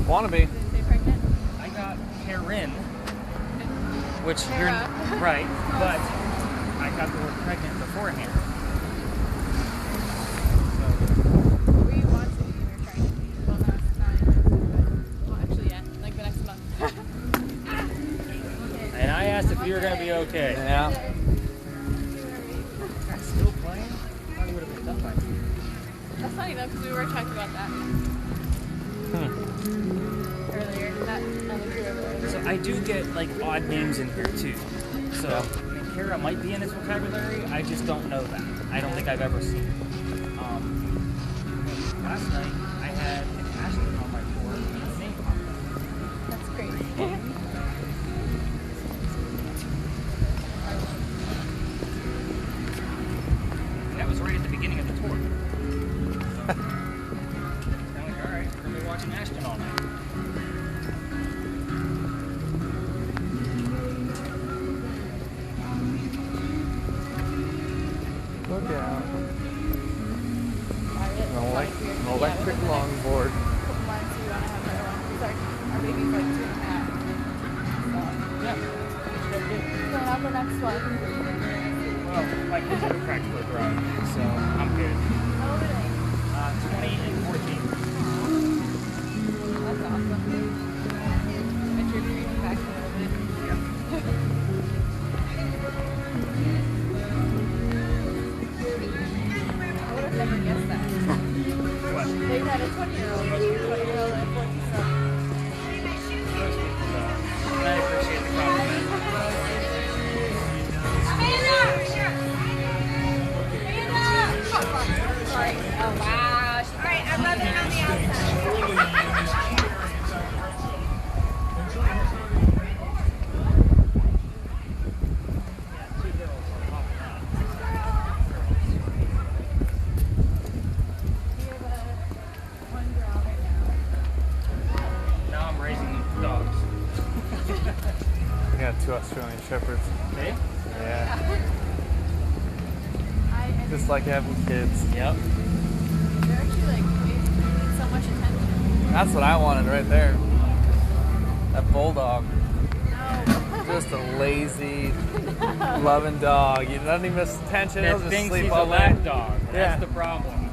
Wanna be? Did they say pregnant? I got Karen, which Kara. you're right, but I got the word pregnant beforehand. We want to be pregnant. Well, no, it's not. Well, actually, yeah. Like the next month. And I asked if you were going to be okay. Yeah. Still playing? Probably would have been done by now. That's funny though, because we were talking about that earlier. That other crew over there. So I do get like odd names in here too. So Yeah. I mean, Kara might be in his vocabulary. I just don't know that. I don't think I've ever seen it. Last night I had an Ashton on my board and his name popped up. That's great. And that was right at the beginning of the tour. I'm like, all right, we're gonna be watching Ashton all night. Look out. An An electric longboard. Couple months, we want to have another one. Sorry, our baby's like 2.5. Yeah. So, going out the next one. Well, my kids have a practical drive, so I'm good. How old are they? 20 and 14. That's awesome. I should bring them back a little bit. Yeah. I would have never guessed that. What? They had a 20-year-old, 20-year-old, and a 14-year-old. Most people don't. I appreciate the compliment. Sorry. Oh, wow. All right, I'm rubbing it on the outside. Two girls are popping out. We have one girl right now. Now I'm raising dogs. We got 2 Australian Shepherds. Okay? Yeah. I Just like having kids. Yep. they're actually like they need so much attention. That's what I wanted right there. That bulldog. No. Just a lazy, loving dog. He doesn't even miss attention. He'll That just thinks sleep he's all a lap day. dog. Yeah. That's the problem.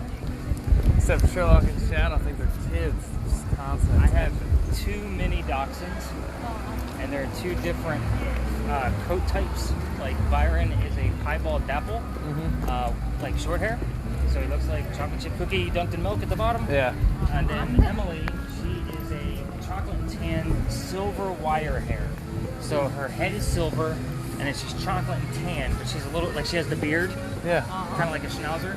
Except Sherlock and Shadow think they're kids. Just constant I have attention. 2 mini dachshunds, and there are 2 different coat types. Like Byron is a piebald dapple, like short hair, so he looks like chocolate chip cookie dunked in milk at the bottom. Yeah. And then Emily, she is a chocolate and tan silver wire hair. So her head is silver, and it's just chocolate and tan, but she's a little like she has the beard, Yeah. kind of like a schnauzer.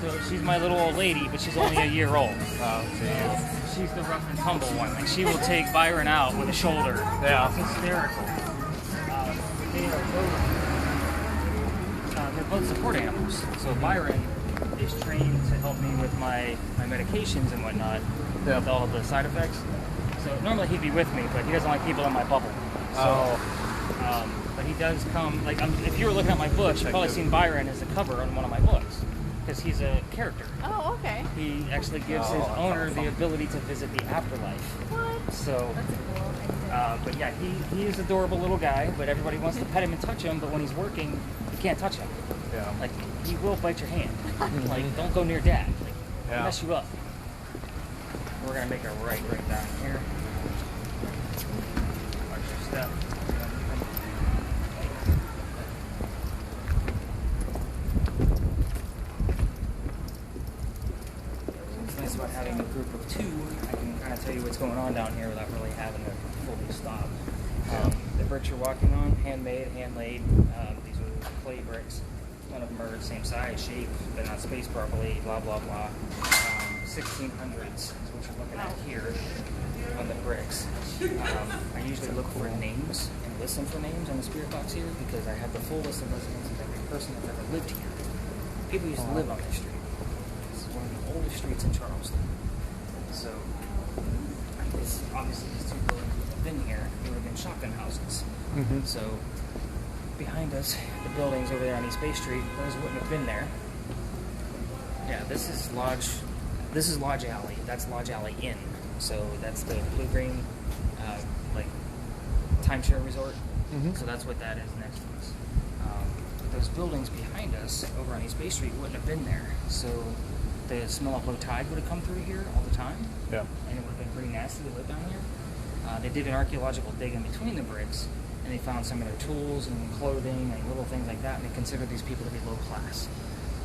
So she's my little old lady, but she's only a year old. Oh, jeez. She's the rough and tumble one. Like she will take Byron out with a shoulder. Yeah. It's hysterical. They're both support animals. So Byron is trained to help me with my medications and whatnot, Yeah. with all of the side effects. So normally he'd be with me, but he doesn't like people in my bubble. So, but he does come. Like if you were looking at my books, you've probably seen Byron as the cover on one of my books because he's a character. Oh, okay. He actually gives his owner the ability to visit the afterlife. What? So, That's cool. but yeah, he is an adorable little guy, but everybody wants to pet him and touch him, but when he's working, you can't touch him. Yeah. Like, he will bite your hand. Like, don't go near dad. Like, he'll Yeah. mess you up. We're gonna make a right down here. Watch your step. What's nice about having a group of 2, I can kind of tell you what's going on down here without really having to fully stop. The bricks you're walking on, handmade, hand-laid. These are clay bricks. None of them are the same size, shape, they're not spaced properly, blah, blah, blah. 1600s is what you're looking at here on the bricks. I usually look for names and listen for names on the spirit box here because I have the full list of residents of every person that's ever lived here. People used to live on this street. This is one of the oldest streets in Charleston. So, this, obviously these 2 buildings would have been here. They would have been shotgun houses. So, behind us, the buildings over there on East Bay Street, those wouldn't have been there. Yeah, this is Lodge Alley. That's Lodge Alley Inn. So that's the blue-green, like, timeshare resort. So that's what that is next to us. Those buildings behind us over on East Bay Street wouldn't have been there. So the smell of low tide would have come through here all the time. Yeah. And it would have been pretty nasty to live down here. They did an archaeological dig in between the bricks, and they found some of their tools and clothing and little things like that, and they considered these people to be low class.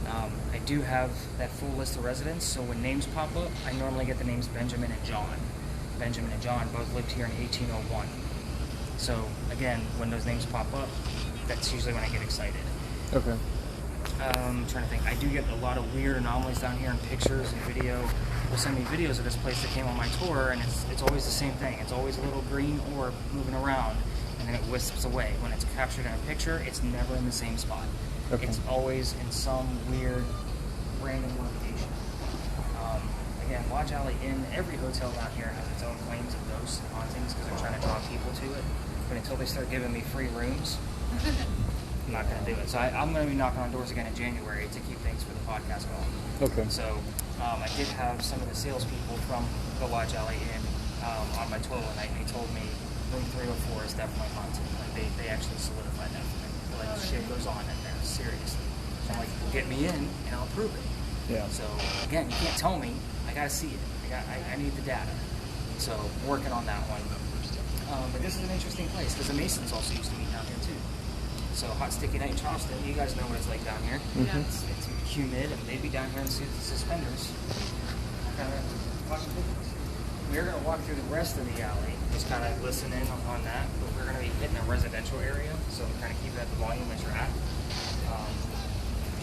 I do have that full list of residents, so when names pop up, I normally get the names Benjamin and John. Benjamin and John both lived here in 1801. So again, when those names pop up, that's usually when I get excited. Okay. I'm trying to think. I do get a lot of weird anomalies down here in pictures and video. They'll send me videos of this place that came on my tour, and it's always the same thing. It's always a little green orb moving around, and then it wisps away. When it's captured in a picture, it's never in the same spot. Okay. It's always in some weird, random location. Again, Lodge Alley Inn, every hotel down here has its own claims of ghosts and hauntings because they're trying to draw people to it. But until they start giving me free rooms, I'm not going to do it. So I'm going to be knocking on doors again in January to keep things for the podcast going. Okay. So I did have some of the salespeople from the Lodge Alley Inn on my tour one night, and they told me room 304 is definitely haunted. Like they actually solidified that for me. They're like, shit goes on in there, seriously. So I'm like, well, get me in, and I'll prove it. Yeah. So again, you can't tell me. I got to see it. I need the data. So working on that one. But this is an interesting place because the Masons also used to be down here too. So Hot Sticky Night in Charleston, you guys know what it's like down here. It's humid, and they'd be down here in suspenders. We're going to walk through the rest of the alley, just kind of listen in on that, but we're going to be hitting a residential area, so kind of keep it at the volume that you're at.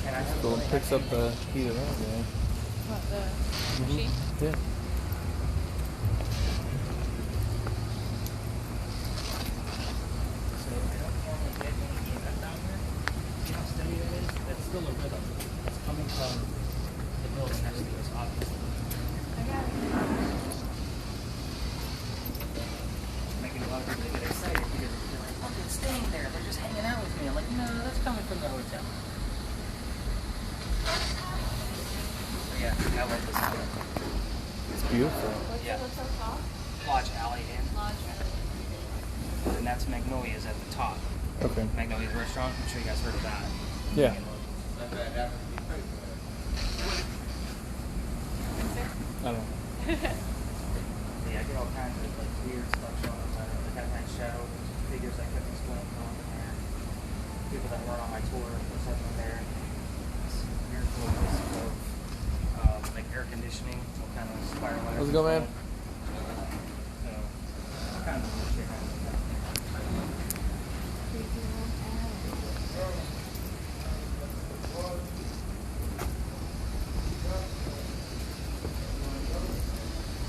And I haven't So really it picks had up the heat of that, yeah. What, the sheet? Yeah. So I don't normally get any EMF down here. See how steady that is? That's still a rhythm. It's coming from the building next to us, obviously. I got it. Making a lot of people get excited because they're like, look, it's staying there. They're just hanging out with me. I'm like, no, that's coming from the hotel. So yeah, I like this hotel. It's beautiful. What's Yeah. the hotel called? Lodge Alley Inn. Lodge Magnolia's at the top. Okay. Magnolia's restaurant. I'm sure you guys heard of that. Yeah. I don't know. Yeah, I get all kinds of like weird stuff showing up. They have nice shadow figures I kept explaining on there. People that weren't on my tour was having there. This weird little list of like air conditioning, some kind of spiral. How's it going, man? So, all kinds of shit happening.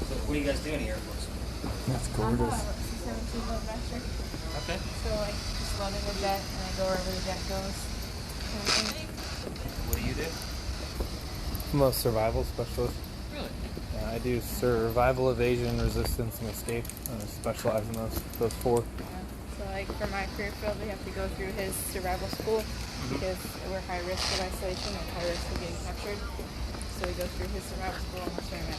So, what are you guys doing here, Airforce? That's I'm gorgeous. a 17 load master. Okay. So like just loading the jet and I go wherever the jet goes. Kind of thing. What do you do? I'm a survival specialist. Really? I do survival, evasion, resistance, and escape. I specialize in those four. Yeah. So like for my career field, we have to go through his survival school because we're high risk of isolation and high risk of getting captured. So we go through his survival school and that's where I'm at.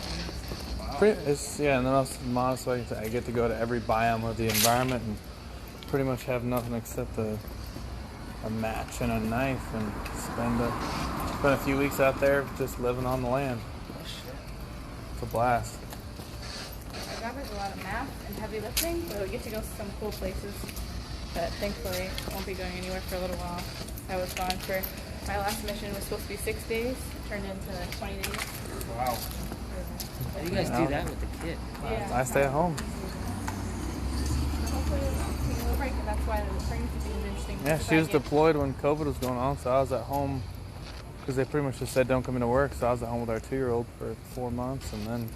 And then also modest way I get to go to every biome of the environment and pretty much have nothing except a match and a knife and spend a few weeks out there just living on the land. Oh shit. Mm-hmm. It's a blast. Our job is a lot of math and heavy lifting, so we get to go some cool places. But thankfully, I won't be going anywhere for a little while. I was gone for my last mission was supposed to be 6 days, turned into 20 days. Wow. How do you guys do that with the kid? Yeah. I stay at home. Hopefully, we'll take a little break, and that's why the pregnancy is interesting. Yeah, because she I was get- deployed when COVID was going on, so I was at home because they pretty much just said don't come into work. So I was at home with our 2-year-old for 4 months, and then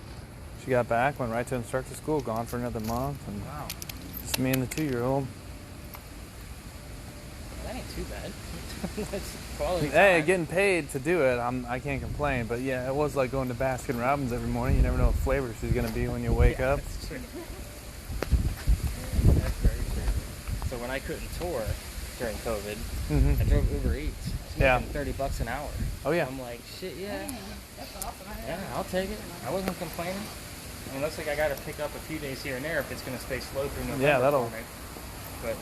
she got back, went right to instructor school, gone for another month, and Wow. just me and the 2-year-old. That ain't too bad. That's quality Hey, time. getting paid to do it, I can't complain. But yeah, it was like going to Baskin Robbins every morning. You never know what flavor she's gonna be when you wake Yeah, up. That's true. That's very true. So when I couldn't tour during COVID, Hmm I drove Uber Eats. I was Yeah. making $30 an hour. Oh yeah. I'm like, shit, yeah. That's awesome. Yeah, I'll take it. I wasn't complaining. I mean, it looks like I got to pick up a few days here and there if it's going to stay slow through November. Yeah, that'll- for me. But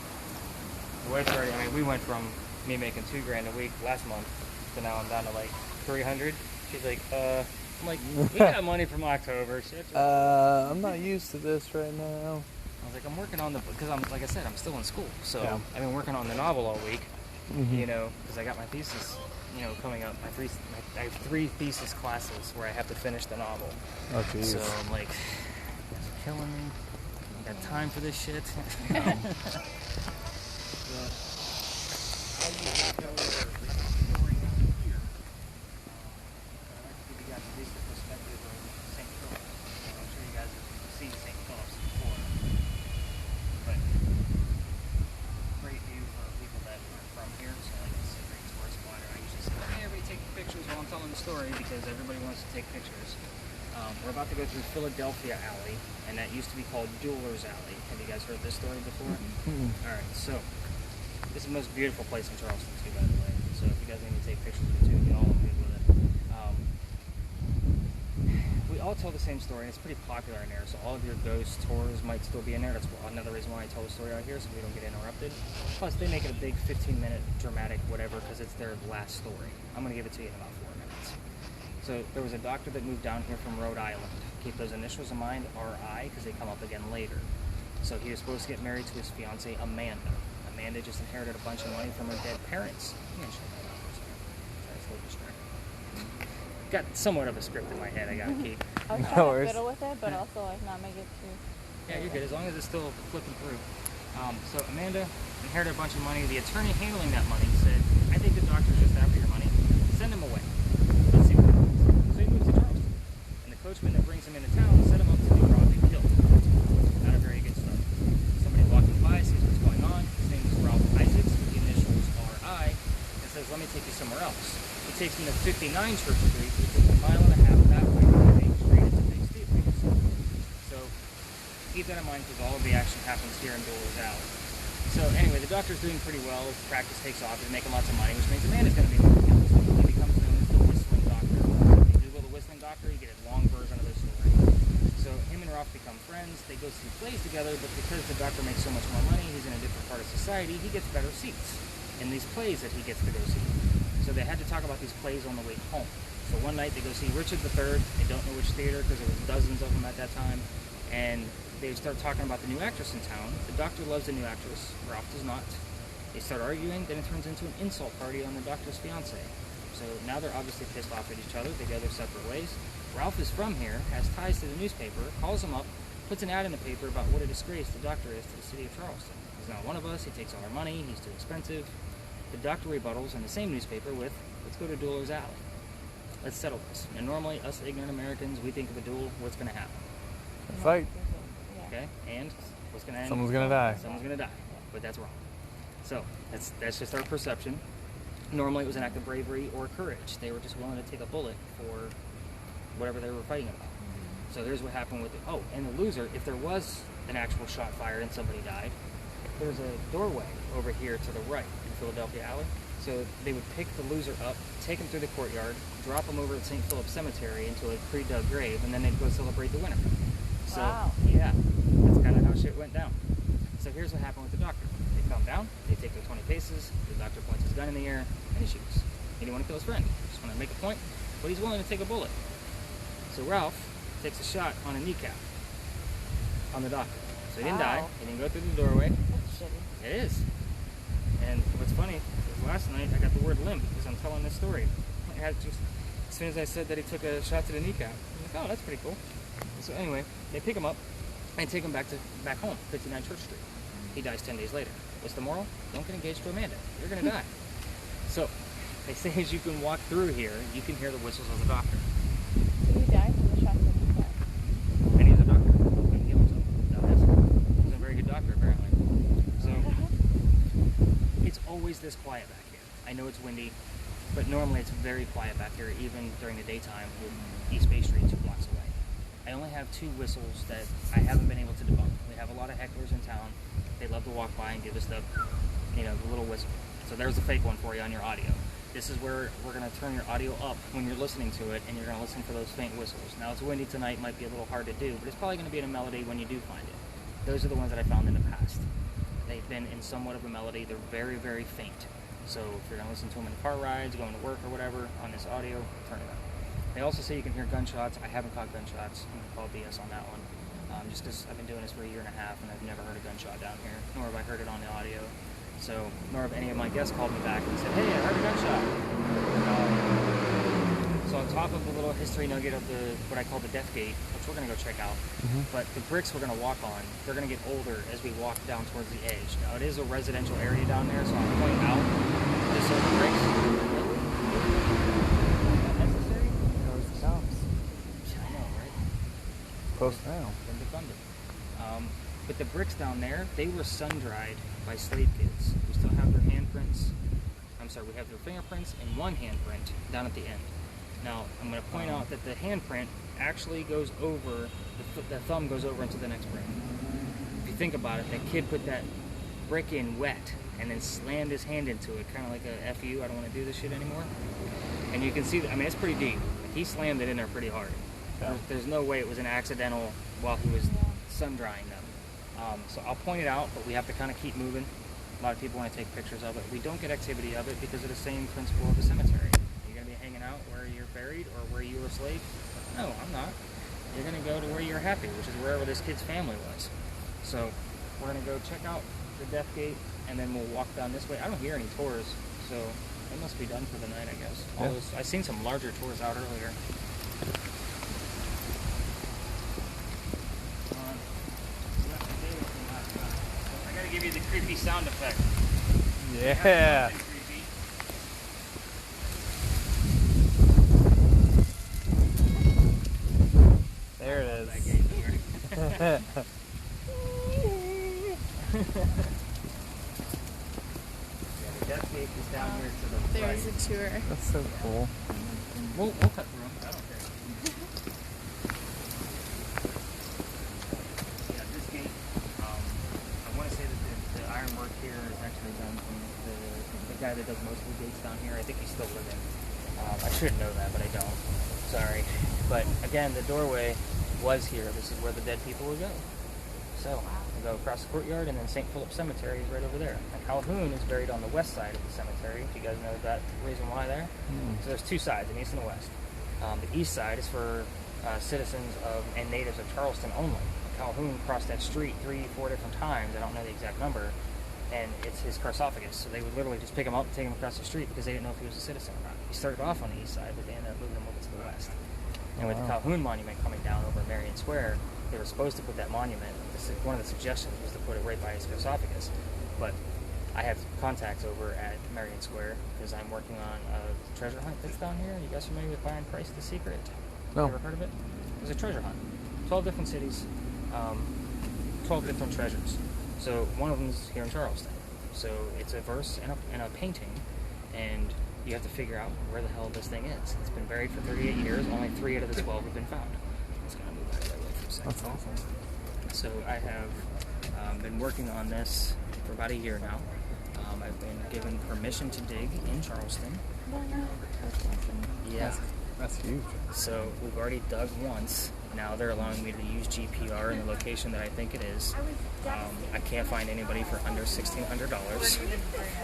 the wife's already. I mean, we went from me making $2,000 a week last month to now I'm down to like 300. She's like, I'm like, we got money from October. Shit. I'm not used to this right now. I was like, I'm working on because I'm like I said, I'm still in school, so Yeah. I've been working on the novel all week. Mhm. You know, because I got my thesis, coming up. I have 3 thesis classes where I have to finish the novel. Oh geez. So I'm like, it's killing me. I got time for this shit. Story because everybody wants to take pictures. We're about to go through Philadelphia Alley, and that used to be called Jewelers Alley. Have you guys heard this story before? Mm-mm. All right, so this is the most beautiful place in Charleston, too, by the way. So if you guys need to take pictures of it too, you all will good with it. We all tell the same story, and it's pretty popular in there. So all of your ghost tours might still be in there. That's another reason why I tell the story out here, so we don't get interrupted. Plus, they make it a big 15-minute dramatic whatever because it's their last story. I'm gonna give it to you in about 4 minutes. So there was a doctor that moved down here from Rhode Island. Keep those initials in mind, RI, because they come up again later. So he was supposed to get married to his fiancée, Amanda. Amanda just inherited a bunch of money from her dead parents. I'm gonna show that out for a second. Sorry, it's a little distracting. Got somewhat of a script in my head I gotta keep. I was No trying to worries. fiddle with it, but also like not make it too. Yeah, you're good, as long as it's still flipping through. So Amanda inherited a bunch of money. The attorney handling that money said, I think the doctor's just after your money. Send him away. Let's see what happens. So he moves to Charleston. And the coachman that brings him into town set him up to be robbed and killed. Not a very good start. Somebody walking by sees what's going on. His name is Ralph Isaacs, with the initials RI, and says, let me take you somewhere else. He takes him to 59 Church Street, which is a mile and a half that way from Main Street. It's a big steeple. So keep that in mind because all of the action happens here in Jewelers Alley. So anyway, the doctor's doing pretty well. His practice takes off. He's making lots of money, which means Amanda's going to be more counseling. He becomes known as the Whistling Doctor. If you Google the Whistling Doctor, you get a long version of this story. So So him and Ralph become friends. They go see plays together, but because the doctor makes so much more money, he's in a different part of society, he gets better seats in these plays that he gets to go see. So they had to talk about these plays on the way home. So one night they go see Richard III. They don't know which theater because there was dozens of them at that time. And they start talking about the new actress in town. The doctor loves the new actress. Ralph does not. They start arguing. Then it turns into an insult party on the doctor's fiance. So now they're obviously pissed off at each other. They go their separate ways. Ralph is from here, has ties to the newspaper, calls them up, puts an ad in the paper about what a disgrace the doctor is to the city of Charleston. He's not one of us. He takes all our money. He's too expensive. The doctor rebuttals in the same newspaper with, let's go to Dueler's Alley. Let's settle this. And normally, us ignorant Americans, we think of a duel, what's going to happen? Fight. Yeah. Okay? And what's going to end? Someone's gonna die. Someone's going to die. But that's wrong. So, that's just our perception. Normally, it was an act of bravery or courage. They were just willing to take a bullet for whatever they were fighting about. So here's what happened with it. Oh, and the loser, if there was an actual shot fired and somebody died, there's a doorway over here to the right in Philadelphia Alley. So they would pick the loser up, take him through the courtyard, drop him over at St. Philip's Cemetery into a pre-dug grave, and then they'd go celebrate the winner. So, Wow. yeah, that's kind of how shit went down. So here's what happened with the doctor. They come down, they take their 20 paces, the doctor points his gun in the air, and he shoots. He didn't want to kill his friend. He just wanted to make a point, but he's willing to take a bullet. So Ralph takes a shot on a kneecap on the doctor. So he didn't die. Wow. He didn't go through the doorway. That's shitty. It is. And what's funny is last night I got the word limp because I'm telling this story. I had just, as soon as I said that he took a shot to the kneecap, I'm like, oh, that's pretty cool. So anyway, they pick him up and take him back home, 59 Church Street. He dies 10 days later. What's the moral? Don't get engaged to Amanda. You're going to die. So they say as you can walk through here, you can hear the whistles of the doctor. So he died from the shot to the kneecap. And he's a doctor. He couldn't heal himself. He's a very good doctor, apparently. So it's always this quiet back here. I know it's windy, but normally it's very quiet back here, even during the daytime with East Bay Street 2 blocks away. I only have 2 whistles that I haven't been able to debunk. We have a lot of hecklers in town. They love to walk by and give us the little whistle. So there's a fake one for you on your audio. This is where we're going to turn your audio up when you're listening to it, and you're going to listen for those faint whistles. Now, it's windy tonight, might be a little hard to do, but it's probably going to be in a melody when you do find it. Those are the ones that I found in the past. They've been in somewhat of a melody. They're very, very faint. So if you're going to listen to them in car rides, going to work or whatever, on this audio, turn it up. They also say you can hear gunshots. I haven't caught gunshots. I'm going to call BS on that one. Just because I've been doing this for a year and a half, and I've never heard a gunshot down here, nor have I heard it on the audio. So, nor have any of my guests called me back and said, hey, I heard a gunshot. So on top of the little history nugget of what I call the Death Gate, which we're going to go check out, but the bricks we're going to walk on, they're going to get older as we walk down towards the edge. Now, it is a residential area down there, so I'll point out the certain bricks. Not necessary. There's the cops. I know, right? Close now. Been defunded. But the bricks down there, they were sun-dried by slave kids. We still have their handprints. I'm sorry, we have their fingerprints and one handprint down at the end. Now, I'm going to point out that the handprint actually goes over, the thumb goes over into the next brick. If you think about it, that kid put that brick in wet and then slammed his hand into it, kind of like a F you, I don't want to do this shit anymore. And you can see, it's pretty deep. He slammed it in there pretty hard. Yeah. There's no way it was an accidental while he was sun-drying them. So I'll point it out, but we have to kind of keep moving. A lot of people want to take pictures of it. We don't get activity of it because of the same principle of the cemetery. You're going to be hanging out where you're buried or where you were a slave? No, I'm not. You're going to go to where you're happy, which is wherever this kid's family was. So we're going to go check out the Death Gate, and then we'll walk down this way. I don't hear any tours, so they must be done for the night, I guess. Yeah. I've seen some larger tours out earlier. I gotta give you the creepy sound effect. Yeah. Something creepy. There it That is. gate door. Yeah, the Death Gate is down here to the There's right. a tour. That's so cool. We'll cut through them. I don't care. Yeah, this gate, I want to say that the ironwork here is actually done from the guy that does most of the gates down here. I think he's still living. I should know that, but I don't. Sorry. But again, the doorway was here, this is where the dead people would go. So we go across the courtyard, and then St. Philip Cemetery is right over there. And Calhoun is buried on the west side of the cemetery. Do you guys know that reason why there? So there's two sides, an east and a west. The east side is for citizens and natives of Charleston only. Calhoun crossed that street 3-4 different times. I don't know the exact number. And it's his sarcophagus. So they would literally just pick him up and take him across the street because they didn't know if he was a citizen or not. He started off on the east side, but they ended up moving him over to the west. And with the Calhoun Monument coming down over Marion Square, they were supposed to put that monument. One of the suggestions was to put it right by his sarcophagus. But I have contacts over at Marion Square because I'm working on a treasure hunt that's down here. You guys familiar with Byron Price, The Secret? No. Ever heard of it? It was a treasure hunt. 12 different cities, 12 different treasures. So one of them is here in Charleston. So it's a verse and a painting, and you have to figure out where the hell this thing is. It's been buried for 38 years. Only 3 out of the 12 have been found. It's going to move out of that way for a second. That's awesome. So I have been working on this for about a year now. I've been given permission to dig in Charleston. That's awesome. Yeah. That's huge. So we've already dug once. Now they're allowing me to use GPR in the location that I think it is. I can't find anybody for under $1,600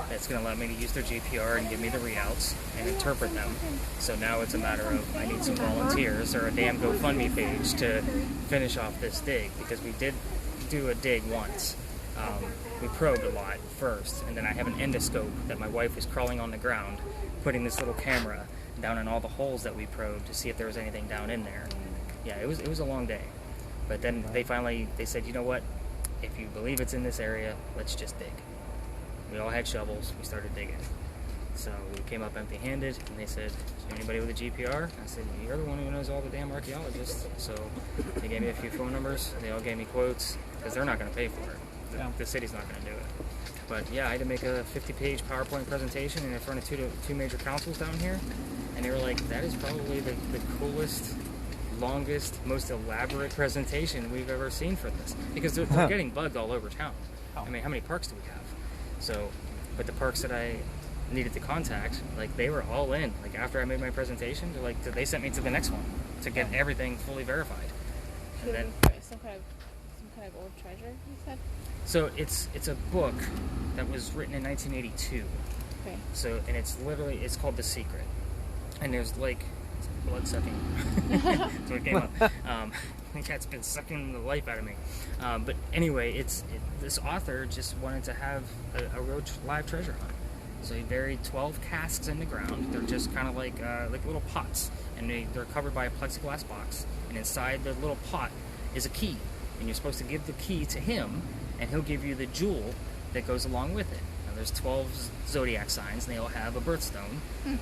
that's going to let me to use their GPR and give me the readouts and interpret them. So now it's a matter of I need some volunteers or a damn GoFundMe page to finish off this dig, because we did do a dig once. We probed a lot first, and then I have an endoscope that my wife was crawling on the ground, putting this little camera down in all the holes that we probed to see if there was anything down in there. Yeah, it was a long day. But then they said, you know what? If you believe it's in this area, let's just dig. We all had shovels. We started digging. So we came up empty-handed, and they said, is there anybody with a GPR? I said, you're the one who knows all the damn archaeologists. So they gave me a few phone numbers. They all gave me quotes, because they're not going to pay for it. The city's not going to do it. But yeah, I had to make a 50-page PowerPoint presentation in front of two major councils down here. And they were like, that is probably the coolest, longest, most elaborate presentation we've ever seen for this. Because they're getting bugged all over town. I mean, how many parks do we have? So, but the parks that I needed to contact, like, they were all in. Like, after I made my presentation, they sent me to the next one to get everything fully verified. And then Some kind of old treasure, you said? So it's a book that was written in 1982. Okay. So, and it's called The Secret. And there's blood sucking. So it came up. The cat's been sucking the life out of me. But anyway, this author just wanted to have a real live treasure hunt. So he buried 12 casks in the ground. They're just kind of like little pots, and they're covered by a plexiglass box. And inside the little pot is a key, and you're supposed to give the key to him, and he'll give you the jewel that goes along with it. Now, there's 12 zodiac signs, and they all have a birthstone.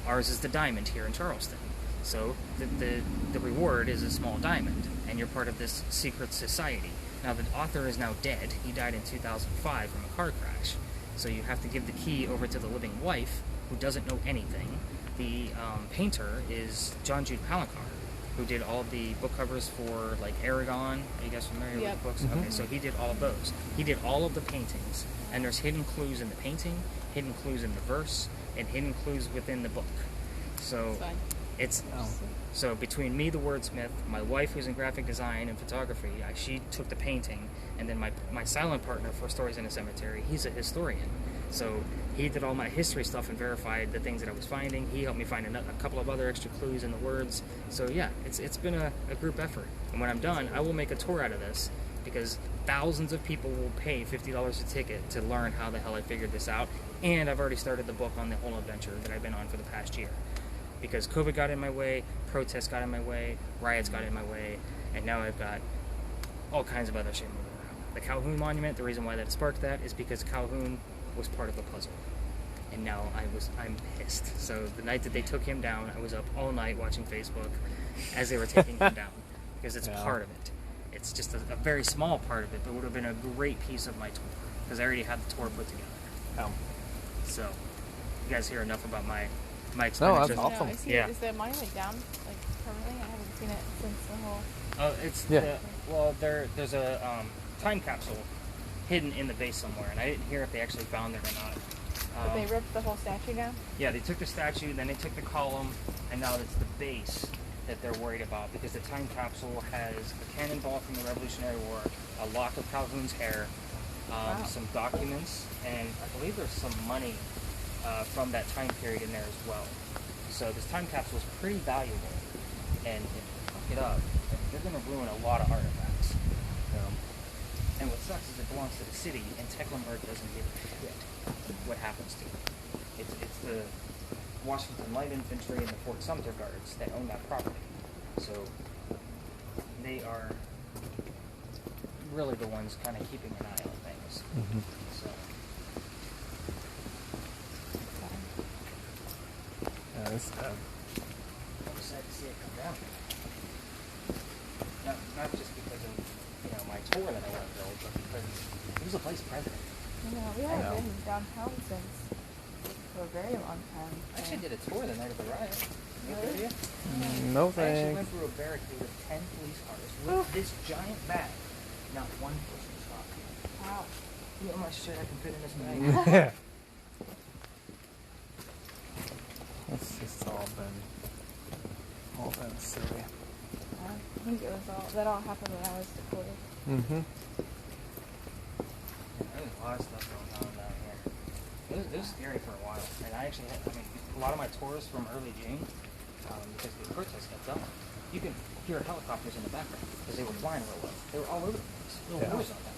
Ours is the diamond here in Charleston. So the reward is a small diamond, and you're part of this secret society. Now, the author is now dead. He died in 2005 from a car crash. So you have to give the key over to the living wife, who doesn't know anything. The painter is John Jude Palancar, who did all the book covers for, like, Aragon. Are you guys familiar with the books? Mm-hmm. Okay, so he did all of those. He did all of the paintings, and there's hidden clues in the painting, hidden clues in the verse, and hidden clues within the book. So so between me, the wordsmith, my wife, who's in graphic design and photography, she took the painting, and then my silent partner for Stories in a Cemetery, he's a historian. So he did all my history stuff and verified the things that I was finding. He helped me find a couple of other extra clues in the words. So yeah, it's been a group effort. And when I'm done, I will make a tour out of this, because thousands of people will pay $50 a ticket to learn how the hell I figured this out. And I've already started the book on the whole adventure that I've been on for the past year. Because COVID got in my way, protests got in my way, riots got in my way, and now I've got all kinds of other shit moving around. The Calhoun Monument, the reason why that sparked that is because Calhoun was part of the puzzle. And now I'm pissed. So the night that they took him down, I was up all night watching Facebook as they were taking him down. Because it's part of it. It's just a very small part of it, but would have been a great piece of my tour. Because I already had the tour put together. So, you guys hear enough about my expenditures? that's awesome. No, I see Yeah. it. Is the monument down, like, permanently? I haven't seen it since the whole... Oh, it's there's a time capsule hidden in the base somewhere, and I didn't hear if they actually found it or not. But they ripped the whole statue down? Yeah, they took the statue, then they took the column, and now it's the base that they're worried about because the time capsule has a cannonball from the Revolutionary War, a lock of Calhoun's hair, some documents, and I believe there's some money from that time period in there as well. So this time capsule is pretty valuable, and if you fuck it up, they're going to ruin a lot of artifacts. And what sucks is it belongs to the city, and Tecklenburg doesn't give a shit what happens to it. It's the Washington Light Infantry and the Fort Sumter Guards that own that property. So they are really the ones kind of keeping an eye on things. Mm-hmm. So Yeah, it's sad. I'm sad to see it come down. Not just because of my tour that I want to build, but because he was a vice president. Yeah, we I haven't know. been downtown since for a very long time. I actually did a tour the night of the riot. Really? No I actually thanks. went through a barricade of 10 police cars with this giant bag. Not one person stopped. Wow. You know how much shit I can fit in this bag? Yeah. It's just all been silly. I think it was that all happened when I was deported. Mm-hmm. There's a lot of stuff going on down here. It was scary for a while. And I actually had, a lot of my tours from early June, because the protests kept going. You can hear helicopters in the background because they were flying real low. They were all over the place. Little Yeah. wars on that.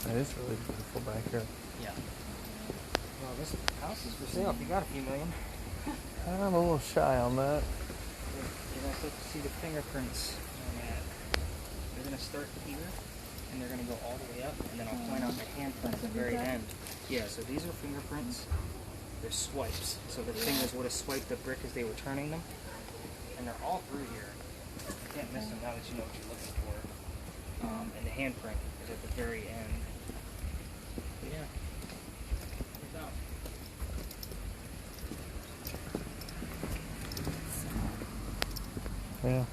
It is really beautiful back here. Yeah. Well, this house is for sale if you got a few million. I'm a little shy on that. You're going to start to see the fingerprints on that. They're going to start here, and they're going to go all the way up, and then I'll point out the handprint at the very end. Yeah, so these are fingerprints. They're swipes. So the fingers would have swiped the brick as they were turning them. And they're all through here. You can't miss them now that you know what you're looking for. And the handprint is at the very end. But yeah. Check it out. Yeah.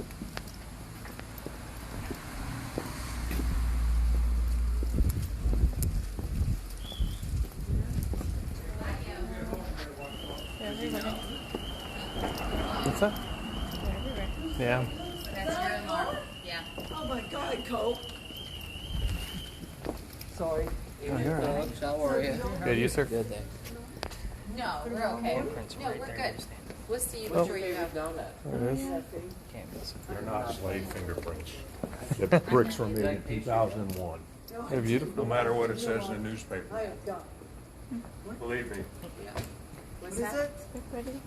They're everywhere. What's that? They're everywhere. Yeah. That's your alarm. Yeah. Oh my God, Cole. Sorry. Oh, you're all right. How are you? Good, you sir? Good, thanks. No, we're okay. Handprints No, right we're there. good. Understand. We'll see you Oh. sure you have. There it is. Can't miss them. They're not slave fingerprints. The bricks were made in 2001. They're No beautiful. matter what it says in the newspaper. I have done. Believe me, What's Is that? it? They're pretty.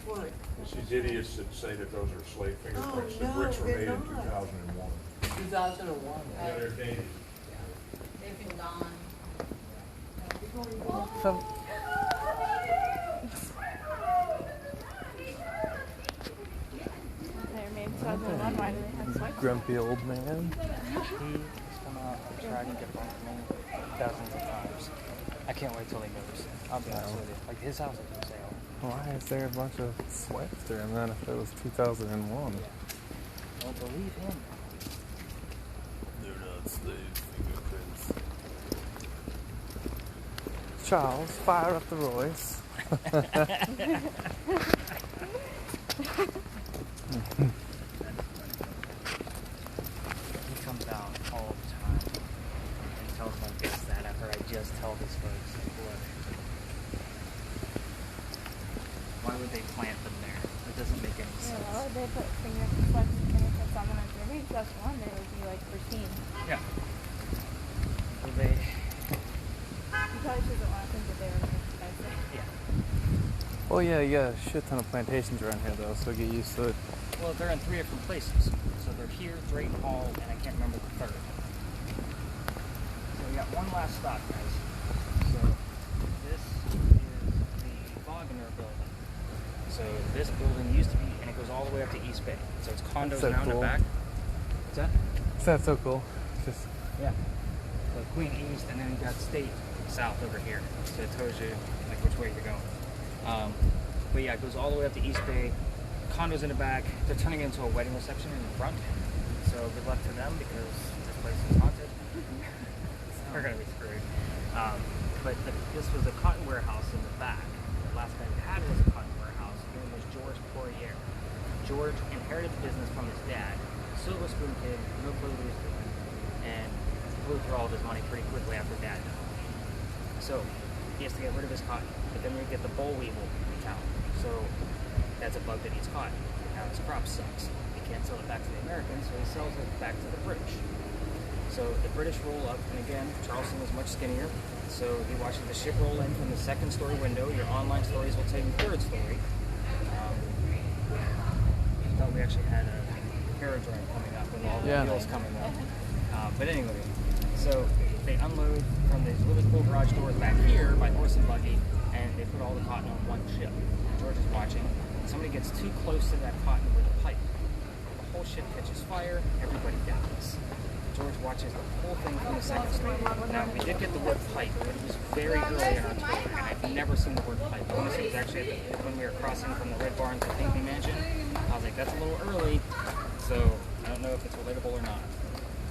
What? it's these idiots that say that those are slave fingerprints. The no, bricks were they're made in not. 2001. 2001. Yeah, they're dated. They've been gone. Some- They were made in 2001. Why do they have swipes? grumpy old man. He has come out and tried to debunk me dozens of times. I can't wait till he moves. I'll be honest with you. Like, his house is for sale. Why is there a bunch of swipes there and then if it was 2001? Don't believe him. They're not slave fingerprints. Charles, fire up the Royce. He comes out all the time and tells my guests that after I just tell these folks, like, look, why would they plant them there? It doesn't make any Yeah, sense. why would they put fingerprints on one of their maybe just one? It would be like routine. Yeah. Well, they, You probably shouldn't want to think that they were nice. yeah. Oh yeah, you got a shit ton of plantations around here though, so get used to it. Well, they're in 3 different places. So they're here, Drayton Hall, and I can't remember the third. So we got one last stop, guys. So this is the Wagner building. So this building used to be, and it goes all the way up to East Bay. So it's condos So now in cool. the back. What's that? That's so cool. Just Yeah. So Queen East, and then you got State South over here. So it tells you like which way you're going. But yeah, it goes all the way up to East Bay. Condos in the back. They're turning it into a wedding reception in the front. So good luck to them because this place is haunted. we're gonna be screwed. But this was a cotton warehouse in the back. The last guy we had was a cotton warehouse. His name was George Poirier. George inherited the business from his dad. Silver spoon kid, no clue what he was doing, and blew through all of his money pretty quickly after dad died. So he has to get rid of his cotton. But then we get the boll weevil in town. So that's a bug that eats cotton. Now his crop sucks. He can't sell it back to the Americans, so he sells it back to the British. So the British roll up, and again, Charleston was much skinnier, so he watches the ship roll in from the second story window. Your online stories will tell you third story. I thought we actually had a aerodrome coming up with all the Yeah. wheels coming up. But anyway, so they unload from these really cool garage doors back here by horse and buggy, and they put all the cotton on one ship. George is watching, and somebody gets too close to that cotton with a pipe. The whole ship catches fire, everybody dies. George watches the whole thing from the second story. Now, we did get the word pipe, but it was very early in our tour, and I've never seen the word pipe. I want to say it was actually when we were crossing from the Red Barn to Pinckney Mansion. I was like, that's a little early, so I don't know if it's relatable or not.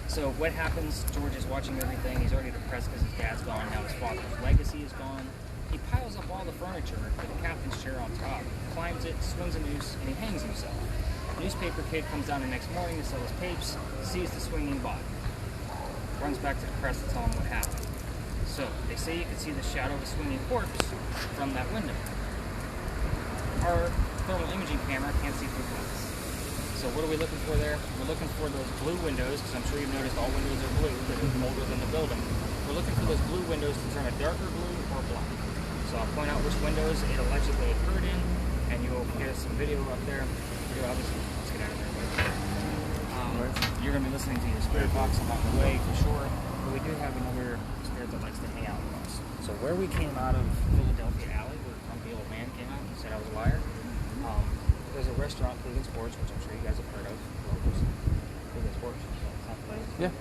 So what happens? George is watching everything. He's already depressed because his dad's gone. Now his father's legacy is gone. He piles up all the furniture with the captain's chair on top, climbs it, swings a noose, and he hangs himself. Newspaper kid comes down the next morning to sell his papes, sees the swinging body, runs back to the press to tell him what happened. So they say you can see the shadow of a swinging corpse from that window. Our thermal imaging camera can't see through glass. So what are we looking for there? We're looking for those blue windows, because I'm sure you've noticed all windows are blue, that are older than the building. We're looking for those blue windows to turn a darker blue or black. So I'll point out which windows it allegedly occurred in, and you'll hear some video up there. Obviously, let's get out of there. You're going to be listening to your spirit box along the way for sure, but we do have another spirit that likes to hang out with us. So where we came out of Philadelphia Alley, where the grumpy old man came out and said I was a liar, there's a restaurant, Coogan's Porch, which I'm sure you guys have heard of. Coogan's Porch. Yeah.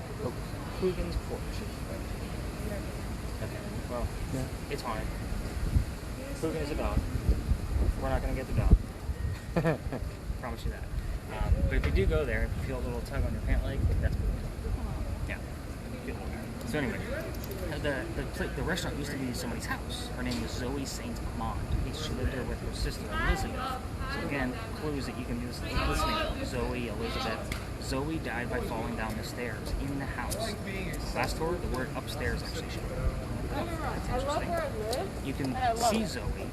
Coogan's Porch. Okay. Well, Yeah. it's haunted. Coogan is a dog. We're not going to get the dog. Promise you that. But if you do go there, if you feel a little tug on your pant leg, that's Coogan. Yeah. So anyway, the restaurant used to be somebody's house. Her name was Zoe Saint Amand. She lived there with her sister Elizabeth. So again, clues that you can use listening to. Zoe, Elizabeth. Zoe died by falling down the stairs in the house. Last tour, the word upstairs actually showed up. That's interesting. You can see Zoe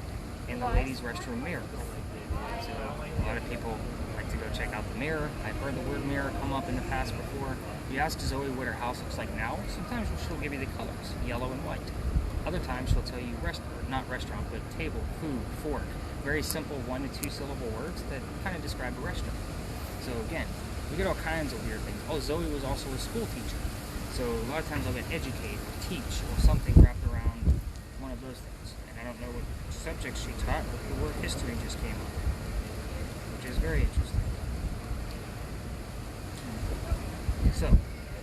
in the ladies' restroom mirror. So a lot of people like to go check out the mirror. I've heard the word mirror come up in the past before. You ask Zoe what her house looks like now, sometimes she'll give you the colors, yellow and white. Other times she'll tell you not restaurant, but table, food, fork. Very simple 1 to 2 syllable words that kind of describe a restaurant. So again, we get all kinds of weird things. Oh, Zoe was also a school teacher. So a lot of times I'll get educate or teach or something wrapped around one of those things. And I don't know what subject she taught, but the word history just came up, which is very interesting. So,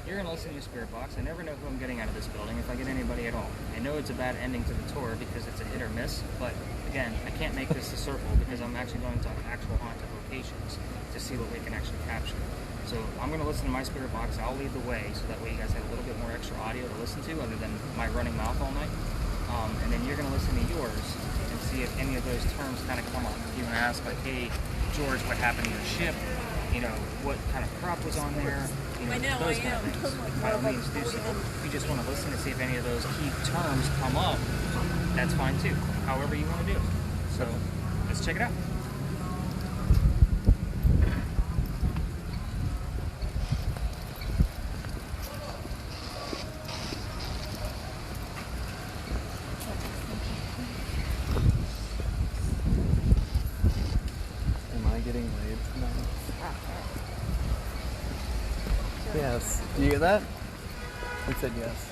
you're going to listen to your spirit box. I never know who I'm getting out of this building, if I get anybody at all. I know it's a bad ending to the tour because it's a hit or miss, but again, I can't make this a circle because I'm actually going to actual haunted locations to see what we can actually capture. So I'm going to listen to my spirit box. I'll lead the way so that way you guys have a little bit more extra audio to listen to other than my running mouth all night. And then you're going to listen to yours and see if any of those terms kind of come up. If you want to ask like, hey, George, what happened to your ship? You know, what kind of crop was on there? You know, those kind of things. By all means, do so. If you just want to listen to see if any of those key terms come up, that's fine too. However you want to do it. So, let's check it out. Am I getting laid tonight? Yes. Do you get that? It said yes.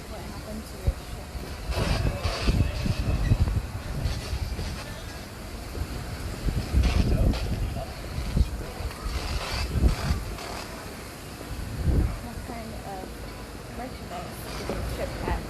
What happened to your ship? What kind of merchandise did your ship have?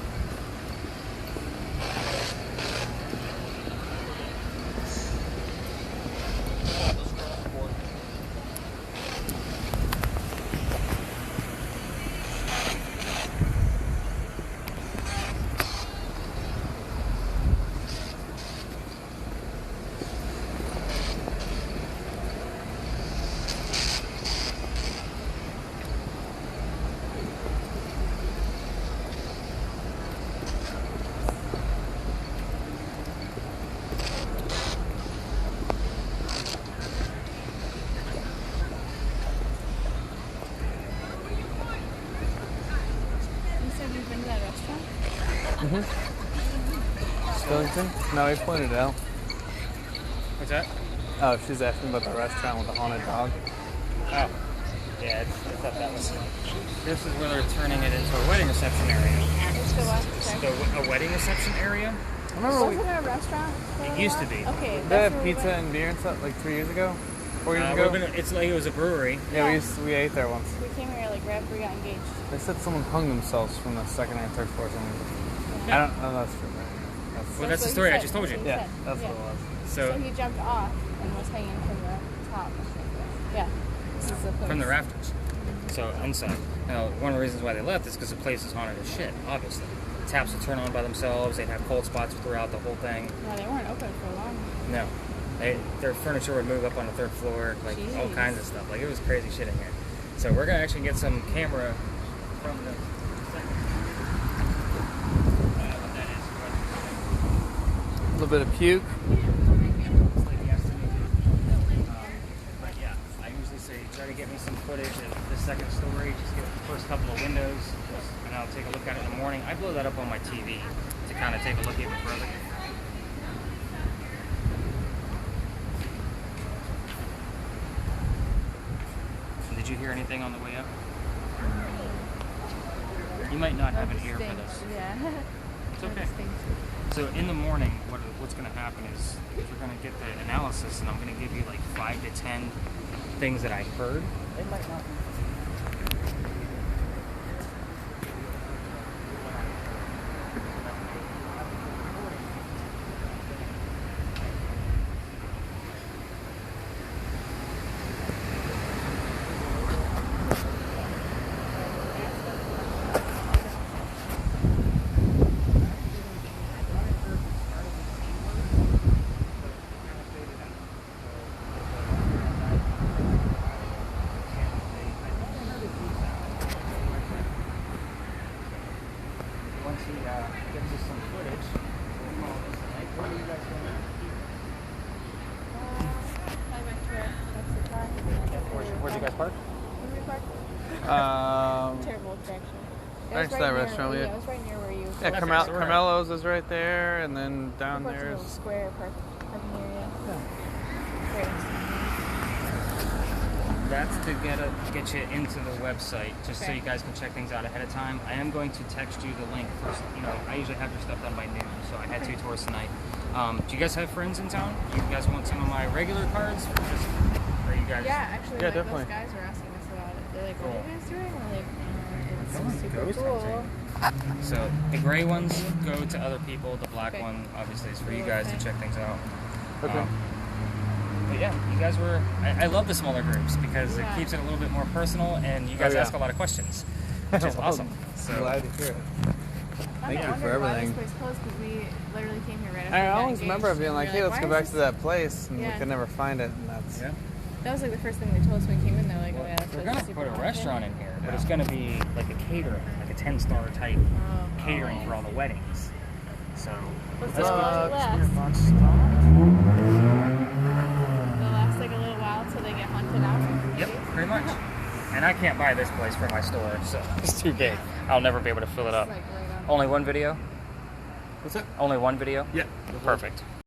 Skillington? No, he pointed it out. What's that? Oh, she's asking about the restaurant with the haunted dog. Oh. Yeah, it's up that way. This is where they're turning it into a wedding reception area. It's the what? Sorry. A wedding reception area? I remember Wasn't it a restaurant? for a It used to while? be. Okay. they that's had where we pizza went. and beer and stuff like 3 years ago? 4 years ago? It's like it was a brewery. Yeah, Yeah. we ate there once. We came here like right after we got engaged. They said someone hung themselves from the second or third floor or something. I don't know if that's true. But Well, that's the what story he I said. just told you. That's what yeah, he said. that's Yeah. what it was. So So he jumped off and was hanging from the top. Yeah. This is the place. from the rafters. So inside. Now, one of the reasons why they left is because the place is haunted as shit. Obviously, taps would turn on by themselves. They'd have cold spots throughout the whole thing. Yeah, they weren't open for long. No, their furniture would move up on the third floor, like all Jeez. kinds of stuff. Like it was crazy shit in here. So we're gonna actually get some camera from the. What that is. A little bit of puke. But yeah, I usually say try to get me some footage of the second story. Just get the first couple of windows, and I'll take a look at it in the morning. I blow that up on my TV to kind of take a look even further. Did you hear anything on the way up? You might not have an ear for Distinct, this. Yeah. It's okay. Distinct. So in the morning, what's going to happen is we're going to get the analysis, and I'm going to give you like 5 to 10 things that I heard. They might not. Once he gives us some footage, we'll call this a night. Where are you guys going? I went to it. That's the car. Where'd you guys park? Where did we park? Terrible direction. It Next was to that near- restaurant, Yeah, yeah. it was right near where you. Yeah, that's Carmel- next door. Carmelo's is right there, and then We down parked in a there little is. square parking area. Great. That's to get you into the website, just so Okay. you guys can check things out ahead of time. I am going to text you the link first. You know, I usually have your stuff done by noon, so I had 2 tours tonight. Do you guys have friends in town? You guys want some of my regular cards? Or you guys? Yeah, actually, Yeah, like, definitely. those guys were asking us about it. They're like, "What are Cool. you guys doing?" We're like, Come on, "It's super ghost cool." hunting. So the gray ones go to other people. The black Okay. one, obviously, is for you guys to check things out. Okay. But yeah, you guys were. I love the smaller groups because Yeah. it keeps it a little bit more personal, and you guys yeah. ask a lot of questions, which is Well, awesome. I'm So glad to hear it. Thank you for everything. Why this place closed because we literally came here right after I we got always remember it engaged, being and like, we hey, were let's go "Why back is to this-" that place, and Yeah. we could never find it, and that's. yeah. That was like the first thing they told us when we came in. They're like, "Oh yeah, this We're place gonna is super put a haunted." restaurant in here, but it's gonna be like a catering, like a 10-star type Oh. catering for all the weddings. So Let's let's see go how to it Spirit lasts. Box Spa. It'll last like a little while till they get hunted out. Yep, pretty much. And I can't buy this place for my store, so it's too big. I'll never be able to fill it up. It's like right on. Only one video? What's that? Only one video? Yeah. Perfect.